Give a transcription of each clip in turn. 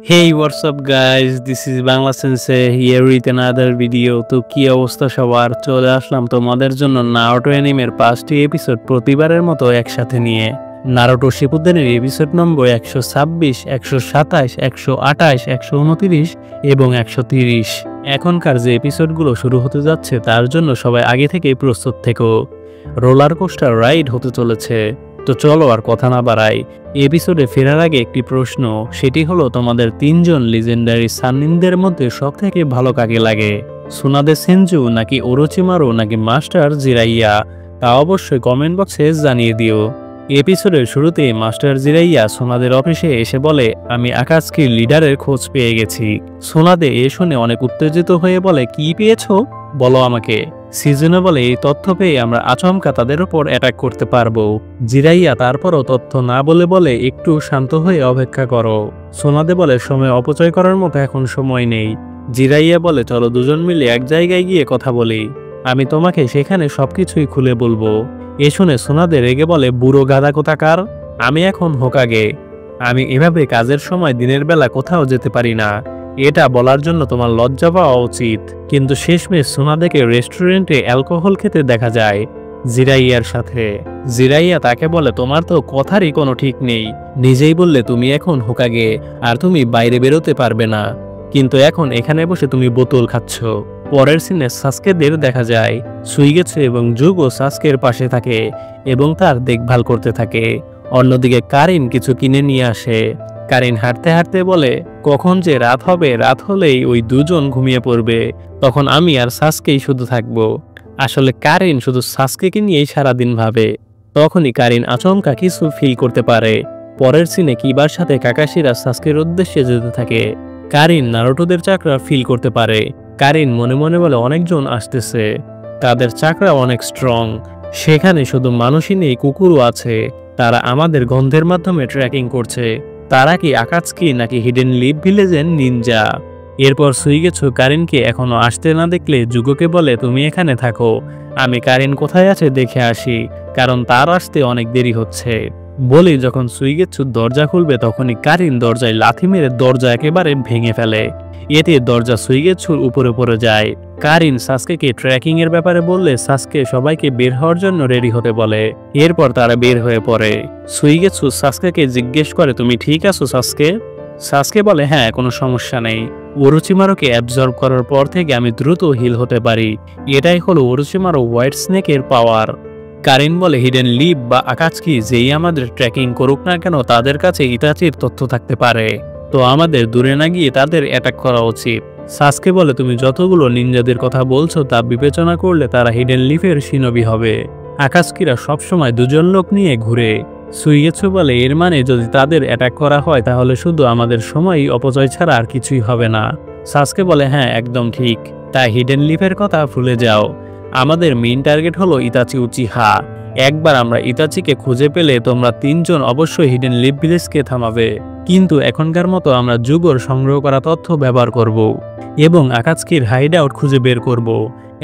Hey, what's up guys? This is Bangla Sensei here with another video. তো কি অবস্থা সবার? চলে আসলাম তোমাদের জন্য নারুটো অ্যানিমের 5টি এপিসোড প্রতিবারের মতো একসাথে নিয়ে। নারুটো শিপুদেনের এপিসোড নম্বর 126, 127, 128, 129 এবং 130। এখনকার যে এপিসোডগুলো শুরু হতে যাচ্ছে তার জন্য সবাই আগে থেকেই প্রস্তুত থেকো। রোলার কোস্টার রাইড হতে চলেছে। তো চলো আর কথা না বাড়াই, এপিসোডে ফেরার আগে একটি প্রশ্ন, সেটি হলো তোমাদের তিনজন লিজেন্ডারি সান্নিনদের মধ্যে সব থেকে ভালো কাকে লাগে? সুনাদে সেনজু নাকি ওরোচিমারু নাকি মাস্টার জিরাইয়া? তা অবশ্যই কমেন্ট বক্সে জানিয়ে দিও। এপিসোডের শুরুতে মাস্টার জিরাইয়া সোনাদের অফিসে এসে বলে, আমি আকাজকির লিডারের খোঁজ পেয়ে গেছি। সোনাদে এ শুনে অনেক উত্তেজিত হয়ে বলে, কি পেয়েছো বলো আমাকে। সিজনে বলে, এই তথ্য পেয়ে আমরা আচমকা তাদের উপর অ্যাটাক করতে পারবো। জিরাইয়া তারপরও তথ্য না বলে একটু শান্ত হয়ে অপেক্ষা করো। সোনাদে বলে, সময় অপচয় করার মতো এখন সময় নেই। জিরাইয়া বলে, চলো দুজন মিলে এক জায়গায় গিয়ে কথা বলি, আমি তোমাকে সেখানে সবকিছুই খুলে বলবো। এ শুনে সোনাদে রেগে বলে, বুড়ো গাধা কোথাকার, আমি এখন হোকাগে, আমি এভাবে কাজের সময় দিনের বেলা কোথাও যেতে পারি না। এটা বলার জন্য তোমার লজ্জা পাওয়া উচিত। কিন্তু শেষমেশ সোনাদেকে রেস্টুরেন্টে অ্যালকোহল খেতে দেখা যায় জিরাইয়ার সাথে। জিরাইয়া তাকে বলে, তোমার তো কথারই কোনো ঠিক নেই, নিজেই বললে তুমি এখন হোকাগে আর তুমি বাইরে বেরোতে পারবে না, কিন্তু এখন এখানে বসে তুমি বোতল খাচ্ছ। পরের সিনে সাসকেদের দেখা যায়। সুইগেৎসু এবং জুগো সাসকের পাশে থাকে এবং তার দেখভাল করতে থাকে। অন্যদিকে কারিন কিছু কিনে নিয়ে আসে। কারিন হাঁটতে হাঁটতে বলে, কখন যে রাত হবে, রাত হলেই ওই দুজন ঘুমিয়ে পড়বে, তখন আমি আর সাসকেই শুধু থাকবো। আসলে কারিন শুধু সাসকেকে নিয়েই সারাদিন ভাবে। তখনই কারিন আচমকা কিছু ফিল করতে পারে। পরের সিনে কিবার সাথে কাকাশিরা সাসকের উদ্দেশ্যে যেতে থাকে। কারিন নারুটোদের চাকরা ফিল করতে পারে। কারিন মনে মনে বলে, অনেকজন আসতেছে, তাদের চাকরা অনেক স্ট্রং, সেখানে শুধু মানুষই নেই, কুকুরও আছে, তারা আমাদের গন্ধের মাধ্যমে ট্র্যাকিং করছে। তারা কি আকাজকি নাকি হিডেন লিভ ভিলেজের নিনজা? এরপর সুইগেৎসু কারিনকে এখনো আসতে না দেখলে জুগোকে বলে, তুমি এখানে থাকো, আমি কারিন কোথায় আছে দেখে আসি, কারণ তার আসতে অনেক দেরি হচ্ছে। বলি যখন সুইগেৎসু দরজা খুলবে তখনই কারিন দরজায় লাথি মেরে দরজা একেবারে ভেঙে ফেলে। এতে দরজা সুইগেৎসুর উপরে পড়ে যায়। কারিন সাসকেকে ট্র্যাকিং এর ব্যাপারে বললে সাসকে সবাইকে বের হওয়ার জন্য রেডি হতে বলে। এরপর তারা বের হয়ে পড়ে। সুইগেৎসু সাসকেকে জিজ্ঞেস করে, তুমি ঠিক আছো সাসকে? সাসকে বলে, হ্যাঁ, কোনো সমস্যা নেই, ওরোচিমারুকে অ্যাবজর্ব করার পর থেকে আমি দ্রুত হিল হতে পারি, এটাই হলো ওরোচিমারু হোয়াইট স্নেকের পাওয়ার। কারিন বলে, হিডেন লিভ বা আকাজকি যেই আমাদের ট্র্যাকিং করুক না কেন, তাদের কাছে ইতাচির তথ্য থাকতে পারে, তো আমাদের দূরে না গিয়ে তাদের অ্যাটাক করা উচিত। সাসকে বলে, তুমি যতগুলো নিনজাদের কথা বলছো তা বিবেচনা করলে তারা হিডেন লিফের শিনবি হবে। আকাজকিরা সবসময় দুজন লোক নিয়ে ঘুরে। সুইগেৎসু বলে, এর মানে যদি তাদের অ্যাটাক করা হয় তাহলে শুধু আমাদের সময়ই অপচয় ছাড়া আর কিছুই হবে না। সাসকে বলে, হ্যাঁ, একদম ঠিক, তাই হিডেন লিফের কথা ভুলে যাও, আমাদের মেইন টার্গেট হলো ইতাচি উচিহা। একবার আমরা ইতাচিকে খুঁজে পেলে তোমরা তিনজন অবশ্যই হিডেন লিভ ভিলেজকে থামাবে, কিন্তু এখনকার মতো আমরা জুগোর সংগ্রহ করা তথ্য ব্যবহার করব এবং আকাজকির হাইড আউট খুঁজে বের করব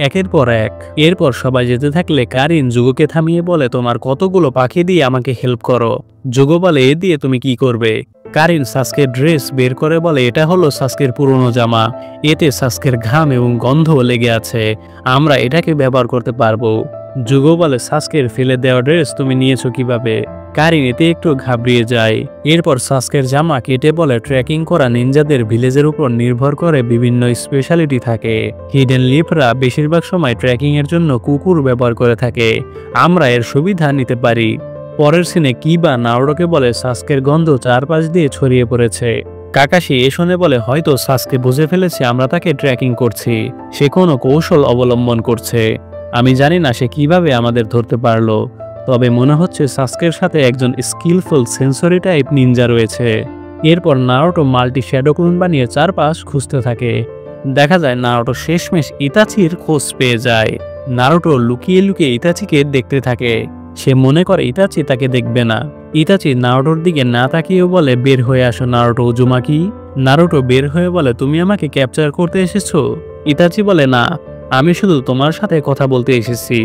একের পর এক। এরপর সবাই যেতে থাকলে কারিন জুগোকে থামিয়ে বলে, তোমার কতগুলো পাখি দিয়ে আমাকে হেল্প করো। জুগো বলে, এ দিয়ে তুমি কি করবে? কারিন সাসকের ড্রেস বের করে বলে, এটা হলো সাসকের পুরনো জামা, এতে সাসকের ঘাম এবং গন্ধ লেগে আছে, আমরা এটাকে ব্যবহার করতে পারবো। জুগো বলে, সাসকের ফেলে দেওয়া ড্রেস তুমি নিয়েছো কিভাবে? কারিন এতে একটু ঘাবড়িয়ে যায়। এরপর সাসকের জামা কেটে বলে, ট্রেকিং করা নিনজাদের ভিলেজের উপর নির্ভর করে বিভিন্ন স্পেশালিটি থাকে, হিডেন লিফরা বেশিরভাগ সময় ট্রেকিং এর জন্য কুকুর ব্যবহার করে থাকে, আমরা এর সুবিধা নিতে পারি। পরের সিনে কিবা নারুটোকে বলে, সাসকের গন্ধ চারপাশ দিয়ে ছড়িয়ে পড়েছে। কাকাশি এ শুনে বলে, হয়তো সাসকে বুঝে ফেলেছে আমরা তাকে ট্র্যাকিং করছি, সে কোনো কৌশল অবলম্বন করছে, আমি জানি না সে কিভাবে আমাদের ধরতে পারলো, তবে মনে হচ্ছে সাসকের সাথে একজন স্কিলফুল সেন্সরি টাইপ নিনজা রয়েছে। এরপর নারুটো মাল্টি শ্যাডো ক্লোন বানিয়ে চারপাশ খুঁজতে থাকে। দেখা যায় নারুটো শেষমেশ ইতাচির খোঁজ পেয়ে যায়। নারুটো লুকিয়ে লুকিয়ে ইতাচিকে দেখতে থাকে। সে মনে করে ইতাচি তাকে দেখবে না। ইতাচি নারুটোর দিকে না তাকিয়েও বলে, বের হয়ে আসো নারুটো উজুমাকি। নারুটো বের হয়ে বলে, তুমি আমাকে ক্যাপচার করতে এসেছো? ইতাচি বলে, না, আমি শুধু তোমার সাথে কথা বলতে এসেছি।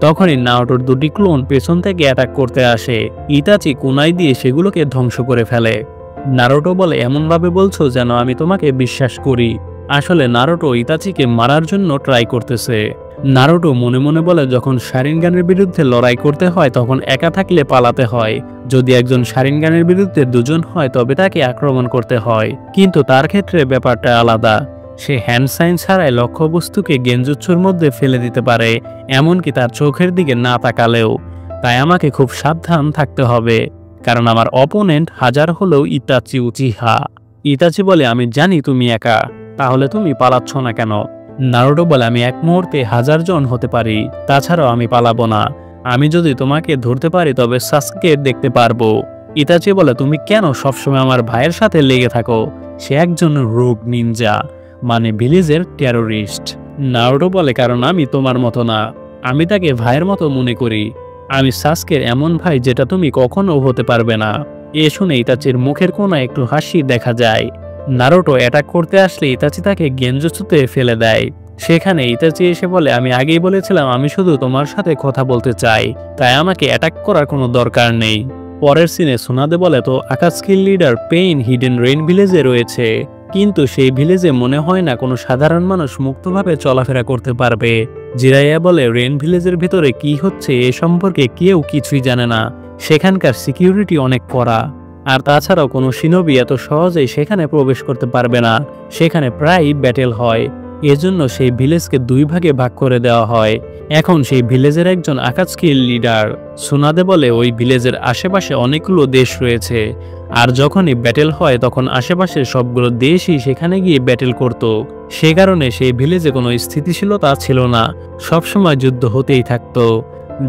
তখনই নারুটোর দুটি ক্লোন পেছন থেকে অ্যাটাক করতে আসে। ইতাচি কুনাই দিয়ে সেগুলোকে ধ্বংস করে ফেলে। নারুটো বলে, এমনভাবে বলছো যেন আমি তোমাকে বিশ্বাস করি। আসলে নারুটো ইতাচিকে মারার জন্য ট্রাই করতেছে। নারুটো মনে মনে বলে, যখন শারিনগানের বিরুদ্ধে লড়াই করতে হয় তখন একা থাকলে পালাতে হয়, যদি একজন শারিনগানের বিরুদ্ধে দুজন হয় তবে তাকে আক্রমণ করতে হয়, কিন্তু তার ক্ষেত্রে ব্যাপারটা আলাদা। সে হ্যান্ড সাইন ছাড়াই লক্ষ্যবস্তুকে গেনজুৎসুর মধ্যে ফেলে দিতে পারে, এমনকি তার চোখের দিকে না তাকালেও। তাই আমাকে খুব সাবধান থাকতে হবে, কারণ আমার অপোনেন্ট হাজার হলেও ইতাচি উচিহা। ইতাচি বলে, আমি জানি তুমি একা, তাহলে তুমি পালাচ্ছ না কেন? নারুটো বলে, আমি এক মুহূর্তে 1000 জন হতে পারি, তাছাড়াও আমি পালাবো না। আমি যদি তোমাকে ধরতে পারি তবে সাসুকে দেখতে পারবো। ইতাচি বলে, তুমি কেন সবসময় আমার ভাইয়ের সাথে লেগে থাকো? সে একজন রোগ নিনজা, মানে ভিলেজের টেরোরিস্ট। নারুটো বলে, কারণ আমি তোমার মতো না, আমি তাকে ভাইয়ের মতো মনে করি। আমি সাসুকের এমন ভাই যেটা তুমি কখনো হতে পারবে না। এ শুনে ইতাচির মুখের কোণায় একটু হাসি দেখা যায়। নারুটো অ্যাটাক করতে আসলে ইতাচি তাকে গেনজুৎসুতে ফেলে দেয়। সেখানে ইতাচি এসে বলে, আমি আগেই বলেছিলাম আমি শুধু তোমার সাথে কথা বলতে চাই, তাই আমাকে অ্যাটাক করার কোনো দরকার নেই। পরের সিনে সুনাদে বলে, তো আকাৎসুকির লিডার পেইন হিডেন রেইন ভিলেজে রয়েছে, কিন্তু সেই ভিলেজে মনে হয় না কোনো সাধারণ মানুষ মুক্তভাবে চলাফেরা করতে পারবে। জিরাইয়া বলে, রেইন ভিলেজের ভিতরে কি হচ্ছে এ সম্পর্কে কেউ কিছুই জানে না, সেখানকার সিকিউরিটি অনেক কড়া, আর তাছাড়াও কোনো শিনোবি এত সহজেই সেখানে প্রবেশ করতে পারবে না, সেখানে প্রায়ই ব্যাটেল হয়। এজন্য সেই ভিলেজকে 2 ভাগে ভাগ করে দেওয়া হয়। এখন সেই ভিলেজের একজন আকাৎসুকির লিডার। সুনাদে বলে, ওই ভিলেজের আশেপাশে অনেকগুলো দেশ রয়েছে, আর যখনই ব্যাটেল হয় তখন আশেপাশের সবগুলো দেশই সেখানে গিয়ে ব্যাটেল করত। সে কারণে সেই ভিলেজে কোনো স্থিতিশীলতা ছিল না, সবসময় যুদ্ধ হতেই থাকতো,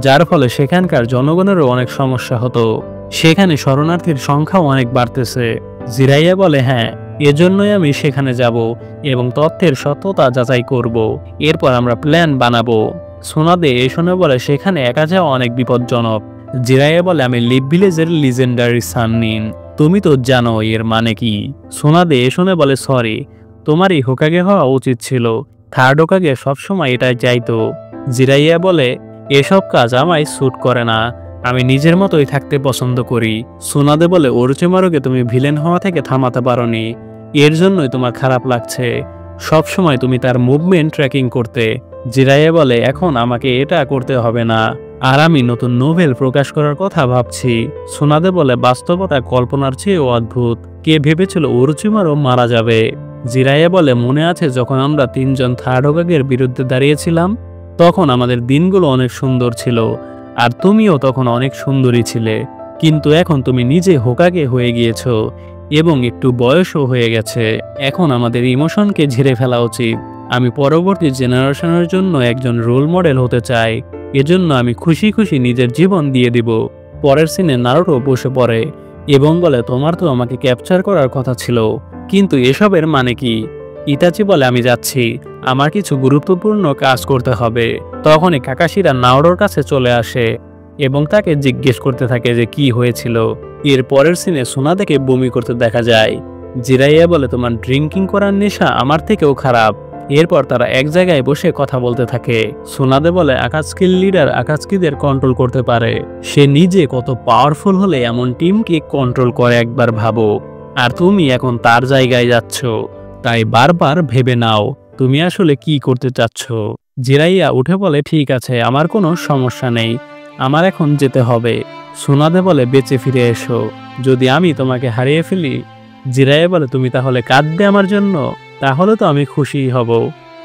যার ফলে সেখানকার জনগণেরও অনেক সমস্যা হতো। সেখানে শরণার্থীর সংখ্যাও অনেক বাড়তেছে। জিরাইয়া বলে, হ্যাঁ, এজন্যই আমি সেখানে যাব এবং তথ্যের সত্যতা যাচাই করব, এরপর আমরা প্ল্যান বানাবো। সুনাদে এ শুনে বলে, সেখানে একা যাওয়া অনেক বিপজ্জনক। জিরাইয়া বলে, আমি লিভ ভিলেজের লিজেন্ডারি সাননিন, তুমি তো জানো এর মানে কি। সুনাদে এ শুনে বলে, সরি, তোমারই হোকাগে হওয়া উচিত ছিল, থার্ড হোকাগে সবসময় এটাই চাইতো। জিরাইয়া বলে, এসব কাজ আমায় স্যুট করে না, আমি নিজের মতোই থাকতে পছন্দ করি। সুনাদে বলে, ওরোচিমারুকে তুমি ভিলেন হওয়া থেকে থামাতে পারোনি, এর জন্যই তোমার খারাপ লাগছে, সবসময় তুমি তার মুভমেন্ট ট্র্যাকিং করতে। জিরাইয়া বলে, এখন আমাকে এটা করতে হবে না, আর আমি নতুন নোভেল প্রকাশ করার কথা ভাবছি। সুনাদে বলে, বাস্তবতা কল্পনার চেয়েও অদ্ভুত, কে ভেবেছিল ওরোচিমারু মারা যাবে? জিরাইয়া বলে, মনে আছে যখন আমরা 3 জন থার্ড হোকাগের বিরুদ্ধে দাঁড়িয়েছিলাম? তখন আমাদের দিনগুলো অনেক সুন্দর ছিল, আর তুমিও তখন অনেক সুন্দরী ছিলে, কিন্তু এখন তুমি নিজে হোকাগে হয়ে গিয়েছো এবং একটু বয়সও হয়ে গেছে। এখন আমাদের ইমোশনকে ঝেড়ে ফেলা উচিত। আমি পরবর্তী জেনারেশনের জন্য একজন রোল মডেল হতে চাই, এজন্য আমি খুশি খুশি নিজের জীবন দিয়ে দিব। পরের সিনে নারুটো বসে পড়ে এবং বলে, তোমার তো আমাকে ক্যাপচার করার কথা ছিল, কিন্তু এসবের মানে কি? ইতাচি বলে, আমি যাচ্ছি, আমার কিছু গুরুত্বপূর্ণ কাজ করতে হবে। তখনই কাকাশিরা নারুটোর কাছে চলে আসে এবং তাকে জিজ্ঞেস করতে থাকে যে কি হয়েছিল। এর পরের সিনে সুনাদেকে বমি করতে দেখা যায়। জিরাইয়া বলে, তোমার ড্রিঙ্কিং করার নেশা আমার থেকেও খারাপ। এরপর তারা এক জায়গায় বসে কথা বলতে থাকে। সুনাদে বলে, আকাৎসুকির লিডার আকাৎসুকিদের কন্ট্রোল করতে পারে, সে নিজে কত পাওয়ারফুল হলে এমন টিমকে কন্ট্রোল করে একবার ভাবো, আর তুমি এখন তার জায়গায় যাচ্ছ, তাই বারবার ভেবে নাও তুমি আসলে কি করতে চাচ্ছ। জিরাইয়া উঠে বলে, ঠিক আছে, আমার কোনো সমস্যা নেই, আমার এখন যেতে হবে। সুনাদে বলে, বেঁচে ফিরে এসো, যদি আমি তোমাকে হারিয়ে ফেলি। জিরাইয়া বলে, তুমি তাহলে কাঁদবে আমার জন্য? তাহলে তো আমি খুশি হব,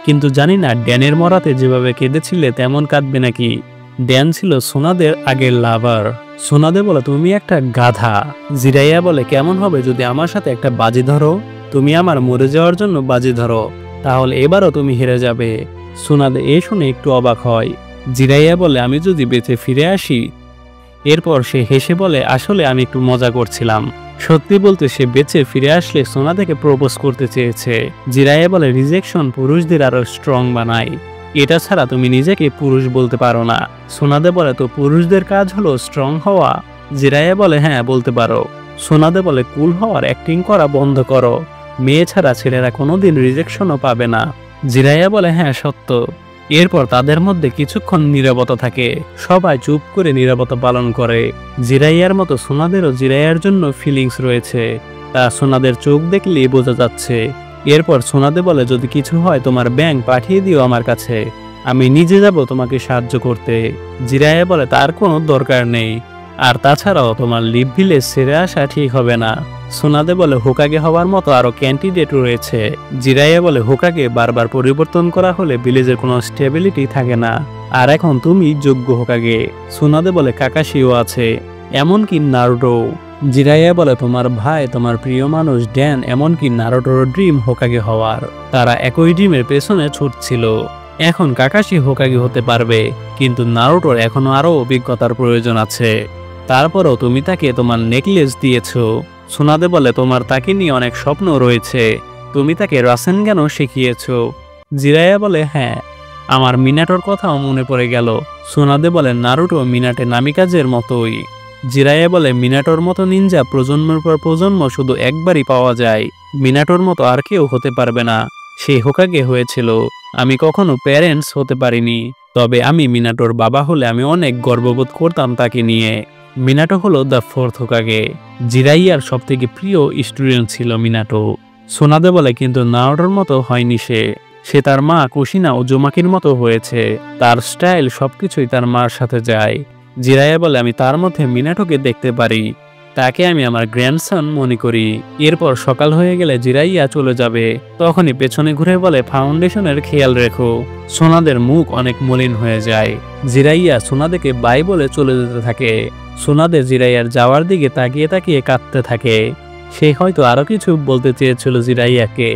কিন্তু জানি না ড্যানের মরাতে যেভাবে কেঁদেছিলে তেমন কাঁদবে নাকি। ড্যান ছিল সুনাদের আগের লাভার। সুনাদে বলে, তুমি একটা গাধা। জিরাইয়া বলে, কেমন হবে যদি আমার সাথে একটা বাজি ধরো? তুমি আমার মরে যাওয়ার জন্য বাজি ধরো, তাহলে এবারও তুমি হেরে যাবে। সুনাদে এ শুনে একটু অবাক হয়। জিরাইয়া বলে, আমি যদি বেঁচে ফিরে আসি? এরপর সে হেসে বলে, আসলে আমি একটু মজা করছিলাম। সত্যি বলতে সে বেঁচে ফিরে আসলে সুনাদেকে প্রপোজ করতে চেয়েছে। জিরাইয়া বলে, রিজেকশন পুরুষদের আরো স্ট্রং বানায়, এটা ছাড়া তুমি নিজেকে পুরুষ বলতে পারো না। সুনাদে বলে, তো পুরুষদের কাজ হলো স্ট্রং হওয়া? জিরাইয়া বলে, হ্যাঁ, বলতে পারো। সুনাদে বলে, কুল হওয়ার অ্যাক্টিং করা বন্ধ করো, মেয়ে ছাড়া ছেলেরা কোনোদিন রিজেকশনও পাবে না। জিরাইয়া বলে, হ্যাঁ, সত্য। এরপর তাদের মধ্যে কিছুক্ষণ নীরবতা থাকে, সবাই চুপ করে নীরবতা পালন করে। জিরাইয়ার মতো সুনাদেরও জিরাইয়ার জন্য ফিলিংস রয়েছে, তা সোনাদের চোখ দেখলেই বোঝা যাচ্ছে। এরপর সোনাদে বলে যদি কিছু হয় তোমার ব্যাংক পাঠিয়ে দিও আমার কাছে, আমি নিজে যাব তোমাকে সাহায্য করতে। জিরাইয়া বলে তার কোনো দরকার নেই, আর তাছাড়াও তোমার লিভ ভিলেজ ছেড়ে আসা ঠিক হবে না। সোনাদে বলে হোকাগে হওয়ার মতো আরো ক্যান্ডিডেট রয়েছে। জিরাইয়া বলে হোকাগে বারবার পরিবর্তন করা হলে ভিলেজের কোনো স্টেবিলিটি থাকে না, আর এখন তুমি যোগ্য হোকাগে। সোনাদে বলে কাকাশিও আছে, এমনকি নারুটো। জিরাইয়া বলে তোমার ভাই, তোমার প্রিয় মানুষ ড্যান, এমনকি নারুটোর ড্রিম হোকাগে হওয়ার। তারা একই ড্রিমের পেছনে ছুটছিল। এখন কাকাশি হোকাগে হতে পারবে, কিন্তু নারুটোর এখনো আরো অভিজ্ঞতার প্রয়োজন আছে। তারপরও তুমি তাকে তোমার নেকলেস দিয়েছো। সোনাদে বলে তোমার তাকে নিয়ে অনেক স্বপ্ন রয়েছে, তুমি তাকে রাসেনগানও শিখিয়েছো। জিরাইয়া বলে হ্যাঁ, আমার মিনাটোর কথাও মনে পড়ে গেল। সোনাদে বলে নারুটো মিনাটে নামিকাজের মতোই। জিরাইয়া বলে মিনাটোর মতো নিনজা প্রজন্মের পর প্রজন্ম শুধু একবারই পাওয়া যায়, মিনাটোর মতো আর কেউ হতে পারবে না। সে হোকাগে হয়েছিল, আমি কখনো প্যারেন্টস হতে পারিনি, তবে আমি মিনাটোর বাবা হলে আমি অনেক গর্ববোধ করতাম তাকে নিয়ে। মিনাটো হলো দ্য ফোর্থ হোকাগে। জিরাইয়ার সবথেকে প্রিয় স্টুডেন্ট ছিল মিনাটো। সোনাদে বলে কিন্তু নারুটোর মতো হয়নি সে তার মা কুশিনা ও জোমাকির মতো হয়েছে, তার স্টাইল সবকিছুই তার মার সাথে যায়। জিরাইয়া বলে আমি তার মধ্যে মিনাটোকে দেখতে পারি, তাকে আমি আমার গ্র্যান্ডসন মনে করি। এরপর সকাল হয়ে গেলে জিরাইয়া চলে যাবে, তখনই পেছনে ঘুরে বলে ফাউন্ডেশনের খেয়াল রেখো। সোনাদের মুখ অনেক মলিন হয়ে যায়। জিরাইয়া সোনাদেকে বাই বলে চলে যেতে থাকে। সোনাদে জিরাইয়ার যাওয়ার দিকে তাকিয়ে তাকিয়ে কাঁদতে থাকে। সে হয়তো আরো কিছু বলতে চেয়েছিল জিরাইয়াকে।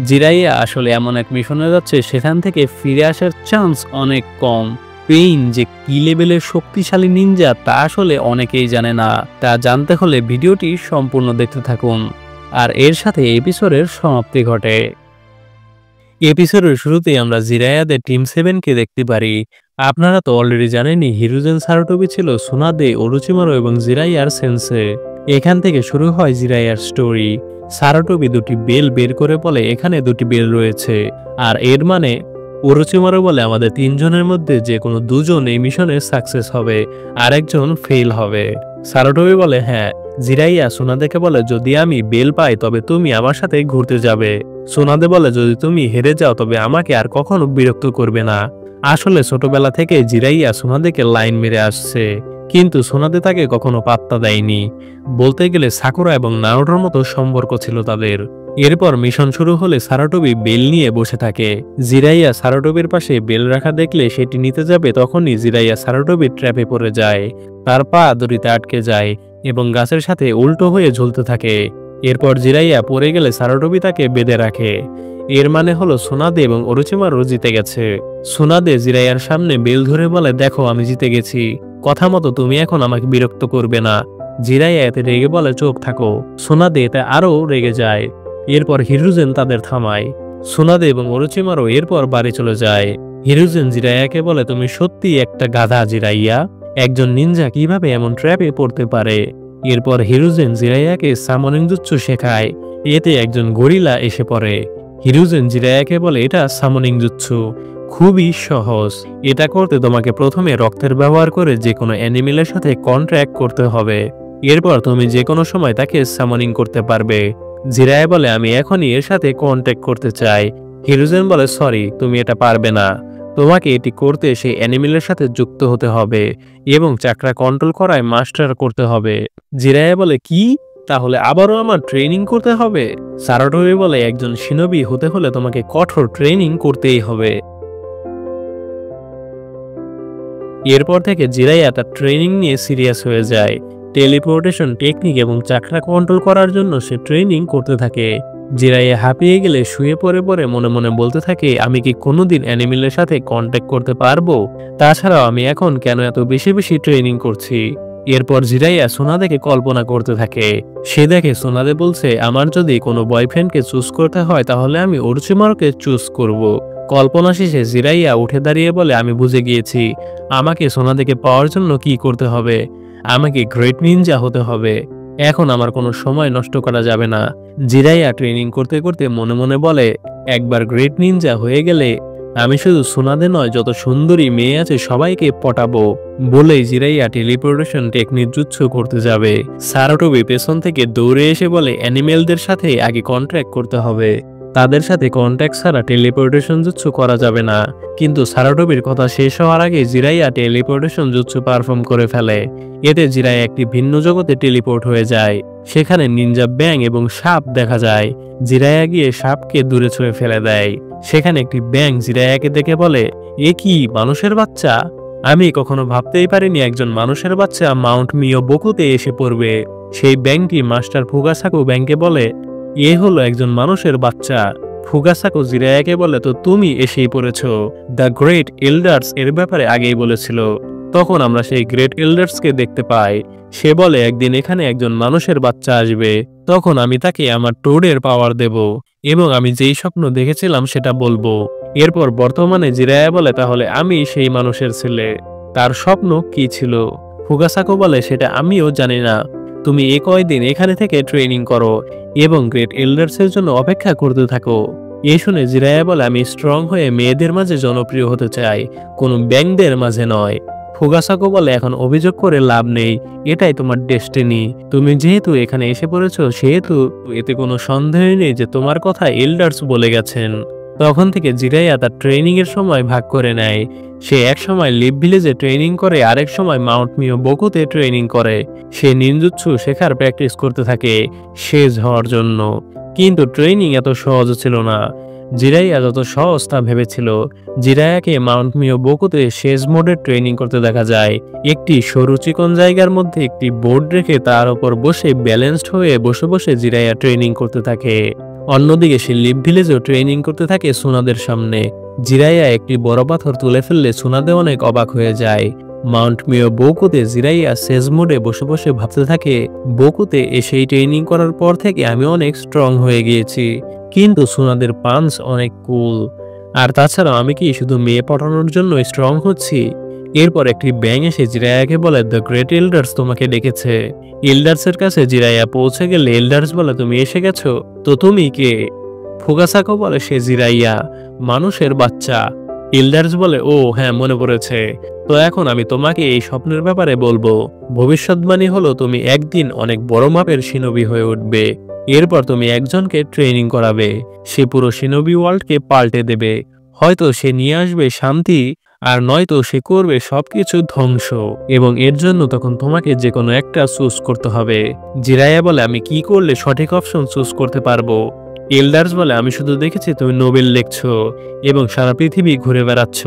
জিরাইয়া আসলে এমন এক মিশনে যাচ্ছে সেখান থেকে ফিরে আসার চান্স অনেক কম। পেইন যে কি লেভেলের শক্তিশালী নিনজা তা আসলে অনেকেই জানে না। তা জানতে হলে ভিডিওটি সম্পূর্ণ দেখতে থাকুন। আর এর সাথে এপিসোডের সমাপ্তি ঘটে। এপিসোডের শুরুতেই আমরা জিরাইয়াদের টিম 7কে দেখতে পারি। আপনারা তো অলরেডি জানেনই হিরোজেন সারুটোবি ছিল সোনাদে, ওরোচিমারু এবং জিরাইয়ার সেন্সে। এখান থেকে শুরু হয় জিরাইয়ার স্টোরি। সারুটোবি দুটি বেল বের করে বলে এখানে দুটি বেল রয়েছে, আর এর মানে ওরোচিমারু বলে আমাদের তিনজনের মধ্যে যে কোনো দুজন এই মিশনে সাকসেস হবে, আর একজন ফেল হবে। সারুটোবি বলে হ্যাঁ। জিরাইয়া সোনাদেকে বলে যদি আমি বেল পাই তবে তুমি আমার সাথে ঘুরতে যাবে। সোনাদে বলে যদি তুমি হেরে যাও তবে আমাকে আর কখনো বিরক্ত করবে না। আসলে ছোটবেলা থেকে জিরাইয়া সোনাদেকে লাইন মেরে আসছে, কিন্তু সোনাদে তাকে কখনো পাত্তা দেয়নি। বলতে গেলে সাকুরা এবং নারুটোর মতো সম্পর্ক ছিল তাদের। এরপর মিশন শুরু হলে সারুটোবি বেল নিয়ে বসে থাকে। জিরাইয়া সারুটোবির পাশে বেল রাখা দেখলে সেটি নিতে যাবে, তখনই জিরাইয়া সারুটোবির ট্র্যাপে পড়ে যায়। তার পা দড়িতে আটকে যায় এবং গাছের সাথে উল্টো হয়ে ঝুলতে থাকে। এরপর জিরাইয়া পড়ে গেলে সারুটোবি তাকে বেঁধে রাখে। এর মানে হলো সোনাদে এবং ওরোচিমারু জিতে গেছে। সোনাদে জিরাইয়ার সামনে বেল ধরে বলে দেখো আমি জিতে গেছি, কথা মতো তুমি এখন আমাকে বিরক্ত করবে না। জিরাইয়া এতে রেগে বলে চুপ থাকো। সোনাদে এতে আরো রেগে যায়। এরপর হিরোজেন তাদের থামায়। সোনাদে এবং ওরোচিমারু এরপর বাড়ি চলে যায়। হিরোজেন জিরাইয়াকে বলে তুমি সত্যি একটা গাধা জিরাইয়া, একজন নিনজা কিভাবে এমন ট্র্যাপে পড়তে পারে। এরপর হিরোজেন জিরাইয়াকে সামনিং জুৎসু শেখায়, এতে একজন গরিলা এসে পড়ে। হিরোজেন জিরাইয়াকে বলে এটা সামনিং জুৎসু, খুবই সহজ। এটা করতে তোমাকে প্রথমে রক্তের ব্যবহার করে যে কোনো অ্যানিমেলের সাথে কন্ট্রাক্ট করতে হবে, এরপর তুমি যে কোনো সময় তাকে সামনিং করতে পারবে। জিরাইয়া বলে আমি এখনই এর সাথে কন্ট্যাক্ট করতে চাই। হিরোজেন বলে সরি, তুমি এটা পারবে না, তোমাকে এটি করতে সেই অ্যানিমেলের সাথে যুক্ত হতে হবে এবং চাকরা কন্ট্রোল করায় মাস্টার করতে হবে। জিরাইয়া বলে কি, তাহলে আবারও আমার ট্রেনিং করতে হবে? সারুটোবি বলে একজন শিনোবি হতে হলে তোমাকে কঠোর ট্রেনিং করতেই হবে। এরপর থেকে জিরাইয়া তার ট্রেনিং নিয়ে সিরিয়াস হয়ে যায়। টেলিপোর্টেশন টেকনিক এবং চাকরা কন্ট্রোল করার জন্য সে ট্রেনিং করতে থাকে। জিরাইয়া হাঁপিয়ে গেলে শুয়ে পড়ে পড়ে মনে মনে বলতে থাকে আমি কি কোনোদিন অ্যানিমেলের সাথে কন্ট্যাক্ট করতে পারবো? তাছাড়াও আমি এখন কেন এত বেশি বেশি ট্রেনিং করছি? এরপর জিরাইয়া সোনাদেকে কল্পনা করতে থাকে। সে দেখে সোনাদে বলছে আমার যদি কোনো বয়ফ্রেন্ডকে চুজ করতে হয় তাহলে আমি ওরোচিমারুকে চুজ করব। কল্পনা শেষে জিরাইয়া উঠে দাঁড়িয়ে বলে আমি বুঝে গিয়েছি আমাকে সোনাদেকে পাওয়ার জন্য কি করতে হবে। আমাকে গ্রেট নিনজা হতে হবে। এখন আমার কোনো সময় নষ্ট করা যাবে না। জিরাইয়া ট্রেনিং করতে করতে মনে মনে বলে একবার গ্রেট নিনজা হয়ে গেলে আমি শুধু সুনাদে নয়, যত সুন্দরী মেয়ে আছে সবাইকে পটাবো। বলেই জিরাইয়া টেলিপোর্টেশন টেকনিক জুৎসু করতে যাবে। সারাটোবি পেছন থেকে দৌড়ে এসে বলে অ্যানিমেলদের সাথে আগে কন্ট্রাক্ট করতে হবে, তাদের সাথে কন্ট্যাক্ট ছাড়া টেলিপোর্টেশন জুৎসু করা যাবে না। কিন্তু সারাটোবির কথা শেষ হওয়ার আগে জিরাইয়া টেলিপোর্টেশন জুৎসু পারফর্ম করে ফেলে। এতে জিরাইয়া একটি ভিন্ন জগতে টেলিপোর্ট হয়ে যায়। সেখানে নিনজা ব্যাং এবং সাপ দেখা যায়। জিরাইয়া গিয়ে সাপকে দূরে ছুঁড়ে ফেলে দেয়। সেখানে একটি ব্যাং জিরাইয়াকে দেখে বলে, এ কি মানুষের বাচ্চা? আমি কখনো ভাবতেই পারিনি একজন মানুষের বাচ্চা মাউন্ট মিও বকুতে এসে পড়বে। সেই ব্যাংকটি মাস্টার ফুগাসাকু ব্যাংকে বলে, এ হলো একজন মানুষের বাচ্চা। ফুগাসাকু জিরায়াকে বলে, তো তুমি এসেই পড়েছ। দ্য গ্রেট এল্ডার্স এর ব্যাপারে আগেই বলেছিল। তখন আমরা সেই গ্রেট এল্ডার্সকে দেখতে পাই। সে বলে একদিন এখানে একজন মানুষের বাচ্চা আসবে, তখন আমি তাকে আমার টোডের পাওয়ার দেব এবং আমি যেই স্বপ্ন দেখেছিলাম সেটা বলবো। এরপর বর্তমানে জিরায়া বলে, তাহলে আমি সেই মানুষের ছেলে। তার স্বপ্ন কি ছিল? ফুগাসাকু বলে, সেটা আমিও জানি না। তুমি এ কয়দিন এখানে থেকে ট্রেনিং করো এবং গ্রেট এল্ডার্সের জন্য অপেক্ষা করতে থাকো। এ শুনে জিরায়া বলে, আমি স্ট্রং হয়ে মেয়েদের মাঝে জনপ্রিয় হতে চাই, কোনো ব্যাংকদের মাঝে নয়। ফুগাসাকু বলে, এখন অভিযোগ করে লাভ নেই, এটাই তোমার ডেস্টিনি। তুমি যেহেতু এখানে এসে পড়েছো, সেহেতু এতে কোনো সন্দেহ নেই যে তোমার কথা এল্ডার্স বলে গেছেন। তখন থেকে জিরাইয়া তার ট্রেনিং এর সময় ভাগ করে নেয়। সে এক সময় লিভ ভিলেজে ট্রেনিং করে, আরেক সময় মাউন্ট মিও বকুতে ট্রেনিং করে। সে নিনজুৎসু শেখার প্র্যাকটিস করতে থাকে শেষ হওয়ার জন্য। কিন্তু ট্রেনিং এত সহজ ছিল না জিরাইয়া যত সহজ তা ভেবেছিল। জিরায়াকে মাউন্ট মিও বকুতে শেষ মোডে ট্রেনিং করতে দেখা যায়। একটি সরু চিকন জায়গার মধ্যে একটি বোর্ড রেখে তার উপর বসে ব্যালেন্সড হয়ে বসে বসে জিরাইয়া ট্রেনিং করতে থাকে। অন্যদিকে সে লিভ ভিলেজেও ট্রেনিং করতে থাকে সুনাদের সামনে। জিরাইয়া একটি বড় পাথর তুলে ফেললে সুনাদে অনেক অবাক হয়ে যায়। মাউন্ট মিও বকুতে জিরাইয়া শেষ মোডে বসে বসে ভাবতে থাকে, বকুতে এসেই ট্রেনিং করার পর থেকে আমি অনেক স্ট্রং হয়ে গিয়েছি, কিন্তু সুনাদের পাঞ্চ অনেক কুল। আর তাছাড়াও আমি কি শুধু মেয়ে পটানোর জন্য স্ট্রং হচ্ছি? এরপর একটি ব্যাং এসে জিরাইয়াকে বলে, দ্য গ্রেট এল্ডার্স তোমাকে ডেকেছে। এল্ডার্সের কাছে জিরাইয়া পৌঁছে গেলে এল্ডার্স বলে, তুমি এসে গেছো, তো তুমি কে? ফুগাসাকু বলে, সে জিরাইয়া, মানুষের বাচ্চা। এল্ডার্স বলে, ও হ্যাঁ, মনে পড়েছে। তো এখন আমি তোমাকে এই স্বপ্নের ব্যাপারে বলবো। ভবিষ্যৎবাণী হলো তুমি একদিন অনেক বড় মাপের শিনবি হয়ে উঠবে। এরপর তুমি একজনকে ট্রেনিং করাবে, সে পুরো শিনবি ওয়ার্ল্ডকে পাল্টে দেবে। হয়তো সে নিয়ে আসবে শান্তি, আর নয়তো সে করবে সবকিছু ধ্বংস। এবং এর জন্য তখন তোমাকে যে কোনো একটা চুজ করতে হবে। জিরাইয়া বলে, আমি কি করলে সঠিক অপশন চুজ করতে পারবো? এল্ডার্স বলে, আমি শুধু দেখেছি তুমি নোবেল লিখছো এবং সারা পৃথিবী ঘুরে বেড়াচ্ছ।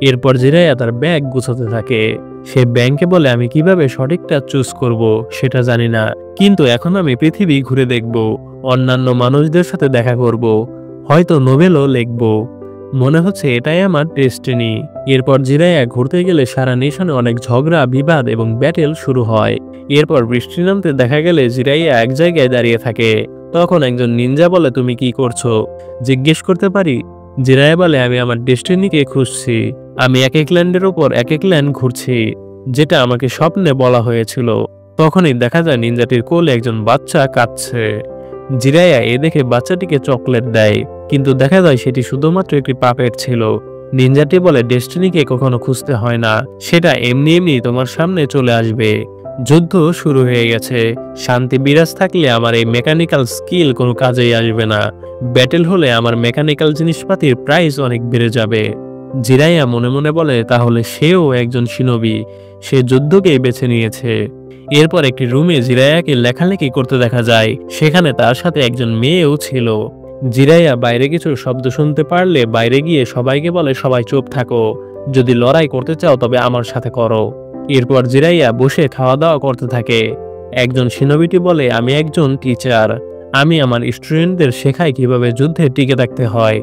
এরপর জিরাইয়া তার ব্যাগ গুছাতে থাকে। সে ব্যাংকে বলে, আমি কিভাবে সঠিকটা চুজ করব সেটা জানি না, কিন্তু এখন আমি পৃথিবী ঘুরে দেখব, অন্যান্য মানুষদের সাথে দেখা করব, হয়তো নোবেলও লিখব। মনে হচ্ছে এটাই আমার ডেস্টিনি। এরপর জিরাইয়া ঘুরতে গেলে সারা নেশনে অনেক ঝগড়া, বিবাদ এবং ব্যাটেল শুরু হয়। এরপর বৃষ্টি নামতে দেখা গেলে জিরাইয়া এক জায়গায় দাঁড়িয়ে থাকে। তখন একজন নিনজা বলে, তুমি কি করছো? জিজ্ঞেস করতে পারি? জিরাইয়া বলে, আমি আমার ডেস্টিনিকে খুঁজছি। আমি এক এক ল্যান্ডের ওপর এক এক ল্যান্ড ঘুরছি, যেটা আমাকে স্বপ্নে বলা হয়েছিল। তখনই দেখা যায় নিনজাটির কোলে একজন বাচ্চা কাঁদছে। জিরাইয়া এ দেখে বাচ্চাটিকে চকলেট দেয়, কিন্তু দেখা যায় সেটি শুধুমাত্র একটি পাপেট ছিল। নিনজাটি বলে, ডেস্টিনিকে কখনো খুঁজতে হয় না, সেটা এমনি এমনি তোমার সামনে চলে আসবে। যুদ্ধ শুরু হয়ে গেছে। শান্তি বিরাজ থাকলে আমার এই মেকানিক্যাল স্কিল কোনো কাজেই আসবে না। ব্যাটেল হলে আমার মেকানিক্যাল জিনিসপাতির প্রাইস অনেক বেড়ে যাবে। জিরাইয়া মনে মনে বলে, তাহলে সেও একজন শিনবি, সে যুদ্ধকেই বেছে নিয়েছে। এরপর একটি রুমে জিরাইয়াকে লেখালেখি করতে দেখা যায়। সেখানে তার সাথে একজন মেয়েও ছিল। জিরাইয়া বাইরে কিছু শব্দ শুনতে পারলে বাইরে গিয়ে সবাইকে বলে, সবাই চুপ থাকো, যদি লড়াই করতে চাও তবে আমার সাথে করো। এরপর জিরাইয়া বসে খাওয়া দাওয়া করতে থাকে। একজন শিনবিটি বলে, আমি একজন টিচার, আমি আমার স্টুডেন্টদের শেখাই কিভাবে যুদ্ধে টিকে থাকতে হয়।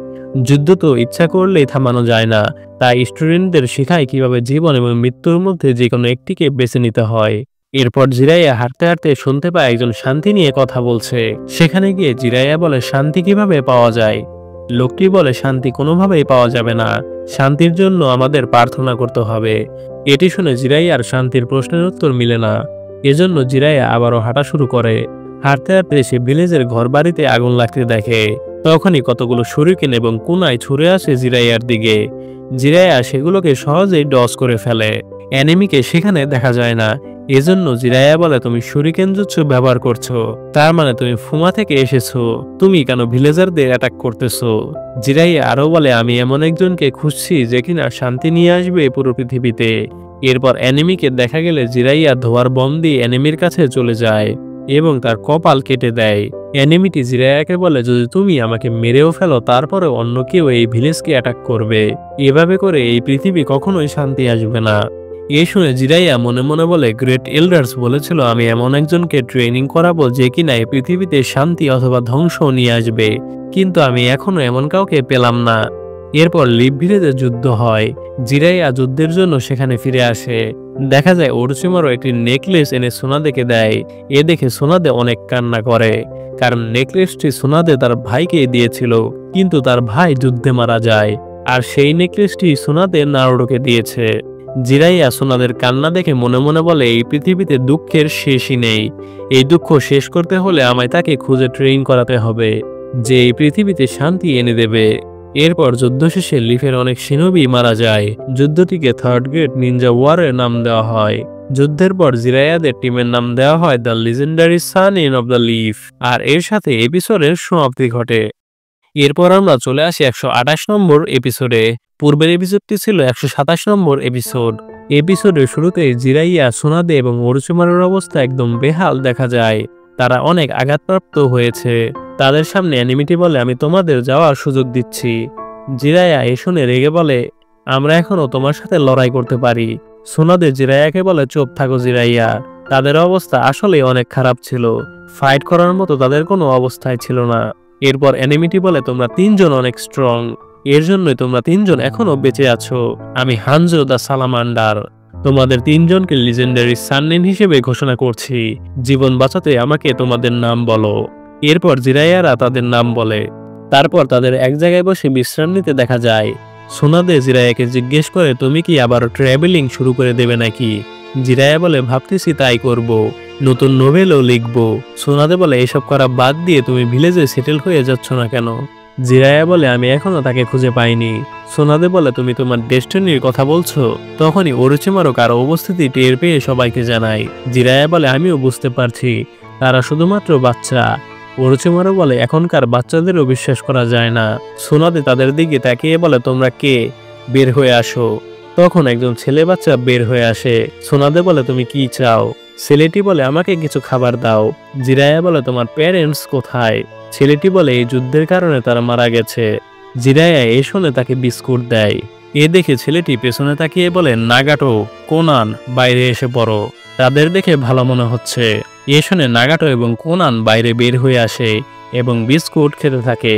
যুদ্ধ তো ইচ্ছা করলেই থামানো যায় না, তাই স্টুডেন্টদের শেখাই কিভাবে জীবন এবং মৃত্যুর মধ্যে যে কোনো একটিকে বেছে নিতে হয়। এরপর জিরাইয়া হাঁটতে হাঁটতে শুনতে পায় একজন শান্তি নিয়ে কথা বলছে। সেখানে গিয়ে জিরাইয়া বলে, শান্তি কিভাবে পাওয়া যায়? লোকটি বলে, শান্তি কোনোভাবেই পাওয়া যাবে না, শান্তির জন্য আমাদের প্রার্থনা করতে হবে। এটি শুনে জিরাইয়ার শান্তির প্রশ্নের উত্তর মিলে না। এজন্য জিরাইয়া আবারও হাঁটা শুরু করে। হাঁটতে হাঁটতে সে ভিলেজের ঘর বাড়িতে আগুন লাগতে দেখে। তখনই কতগুলো শুরিকেন এবং কুনায় ছুড়ে আসে জিরাইয়ার দিকে। জিরাইয়া সেগুলোকে সহজেই ডজ করে ফেলে। অ্যানিমিকে সেখানে দেখা যায় না। এজন্য জিরাইয়া বলে, তুমি শুরিকেন জুৎসু ব্যবহার করছো, তার মানে তুমি ফুমা থেকে এসেছো, তুমি কেন ভিলেজারদের অ্যাটাক করতেছো? জিরাইয়া আরো বলে, আমি এমন একজনকে খুঁজছি যে কিনা শান্তি নিয়ে আসবে পুরো পৃথিবীতে। এরপর অ্যানিমিকে দেখা গেলে জিরাইয়া ধোয়ার বম দিয়ে অ্যানিমির কাছে চলে যায় এবং তার কপাল কেটে দেয়। অ্যানিমিটি জিরাইয়াকে বলে, যদি তুমি আমাকে মেরেও ফেলো তারপরে অন্য কেউ এই ভিলেজকে অ্যাটাক করবে, এভাবে করে এই পৃথিবী কখনোই শান্তি আসবে না। এই শুনে জিরাইয়া মনে মনে বলে, গ্রেট এল্ডার্স বলেছিল আমি এমন একজনকে ট্রেনিং করাবো যে কিনা এই পৃথিবীতে শান্তি অথবা ধ্বংস নিয়ে আসবে, কিন্তু আমি এখনো এমন কাউকে পেলাম না। এরপর লিভ ভিলেজে যুদ্ধ হয়। জিরাইয়া যুদ্ধের জন্য সেখানে ফিরে আসে। দেখা যায় ওরচিমারও একটি নেকলেস এনে সোনাদেকে দেয়। এ দেখে সোনাদে অনেক কান্না করে, কারণ নেকলেসটি সোনাদে তার ভাইকে দিয়েছিল, কিন্তু তার ভাই যুদ্ধে মারা যায়, আর সেই নেকলেসটি সোনাদে নারুটোকে দিয়েছে। জিরাইয়া সোনাদের কান্না দেখে মনে মনে বলে, এই পৃথিবীতে দুঃখের শেষই নেই। এই দুঃখ শেষ করতে হলে আমায় তাকে খুঁজে ট্রেন করাতে হবে, যে এই পৃথিবীতে শান্তি এনে দেবে। এরপর যুদ্ধ শেষে লিফের অনেক শিনোবি মারা যায়। যুদ্ধটিকে থার্ড গ্রেট নিনজা ওয়ারের নাম দেওয়া হয়। যুদ্ধের পর জিরাইয়াদের টিমের নাম দেওয়া হয় the legendary Sannin of the leaf, আর এর সাথে এপিসোডের সমাপ্তি ঘটে। এরপর আমরা চলে আসি 128 নম্বর এপিসোডে। পূর্বের এপিসোডটি ছিল 127 নম্বর এপিসোড। এপিসোডের শুরুতে জিরাইয়া, সোনাদে এবং ওরচুমারের অবস্থা একদম বেহাল দেখা যায়। তারা অনেক আঘাতপ্রাপ্ত হয়েছে। তাদের সামনে অ্যানিমিটি বলে, আমি তোমাদের যাওয়ার সুযোগ দিচ্ছি। জিরাইয়া এ শুনে রেগে বলে, আমরা এখনো তোমার সাথে লড়াই করতে পারি। সোনাদে জিরাইয়াকে বলে, চুপ থাকো জিরাইয়া। তাদের অবস্থা আসলে অনেক খারাপ ছিল, ফাইট করার মতো তাদের কোনো অবস্থায় ছিল না। এরপর অ্যানিমিটি বলে, তোমরা তিনজন অনেক স্ট্রং, এর জন্যই তোমরা তিনজন এখনো বেঁচে আছো। আমি হানজো দ্য সালামান্ডার তোমাদের তিনজনকে লিজেন্ডারি সাননিন হিসেবে ঘোষণা করছি। জীবন বাঁচাতে আমাকে তোমাদের নাম বলো। এরপর জিরাইয়ারা তাদের নাম বলে। তারপর তাদের এক জায়গায় বসে বিশ্রাম নিতে দেখা যায়। সোনাদে জিরাইয়াকে জিজ্ঞেস করে, তুমি কি আবার ট্রাভেলিং শুরু করে দেবে নাকি? জিরাইয়া বলে, ভাবতেছি তাই করব, নতুন নোভেলও লিখব। সোনাদে বলে, এসব করা বাদ দিয়ে তুমি ভিলেজে সেটেল হয়ে যাচ্ছ না কেন? জিরাইয়া বলে, আমি এখনো তাকে খুঁজে পাইনি। সোনাদে বলে, তুমি তোমার ডেস্টিনির কথা বলছো? তখনই ওরচিমারও কারো উপস্থিতি টের পেয়ে সবাইকে জানায়। জিরাইয়া বলে, আমিও বুঝতে পারছি তারা শুধুমাত্র বাচ্চা। ওরচিমারও বলে, এখনকার বাচ্চাদেরও বিশ্বাস করা যায় না। সোনাদে তাদের দিকে তাকিয়ে বলে, তোমরা কে? বের হয়ে আসো। তখন একজন ছেলে বাচ্চা বের হয়ে আসে। সোনাদে বলে, তুমি কি চাও? ছেলেটি বলে, আমাকে কিছু খাবার দাও। জিরাইয়া বলে, তোমার প্যারেন্টস কোথায়? ছেলেটি বলে, এই যুদ্ধের কারণে তারা মারা গেছে। জিরাইয়া এ শুনে তাকে বিস্কুট দেয়। এ দেখে ছেলেটি পেছনে তাকিয়ে বলে, নাগাটো, কোনান, বাইরে এসে পড়ো। তাদের দেখে ভালো মনে হচ্ছে। এ শুনে নাগাটো এবং কোনান বাইরে বের হয়ে আসে এবং বিস্কুট খেতে থাকে।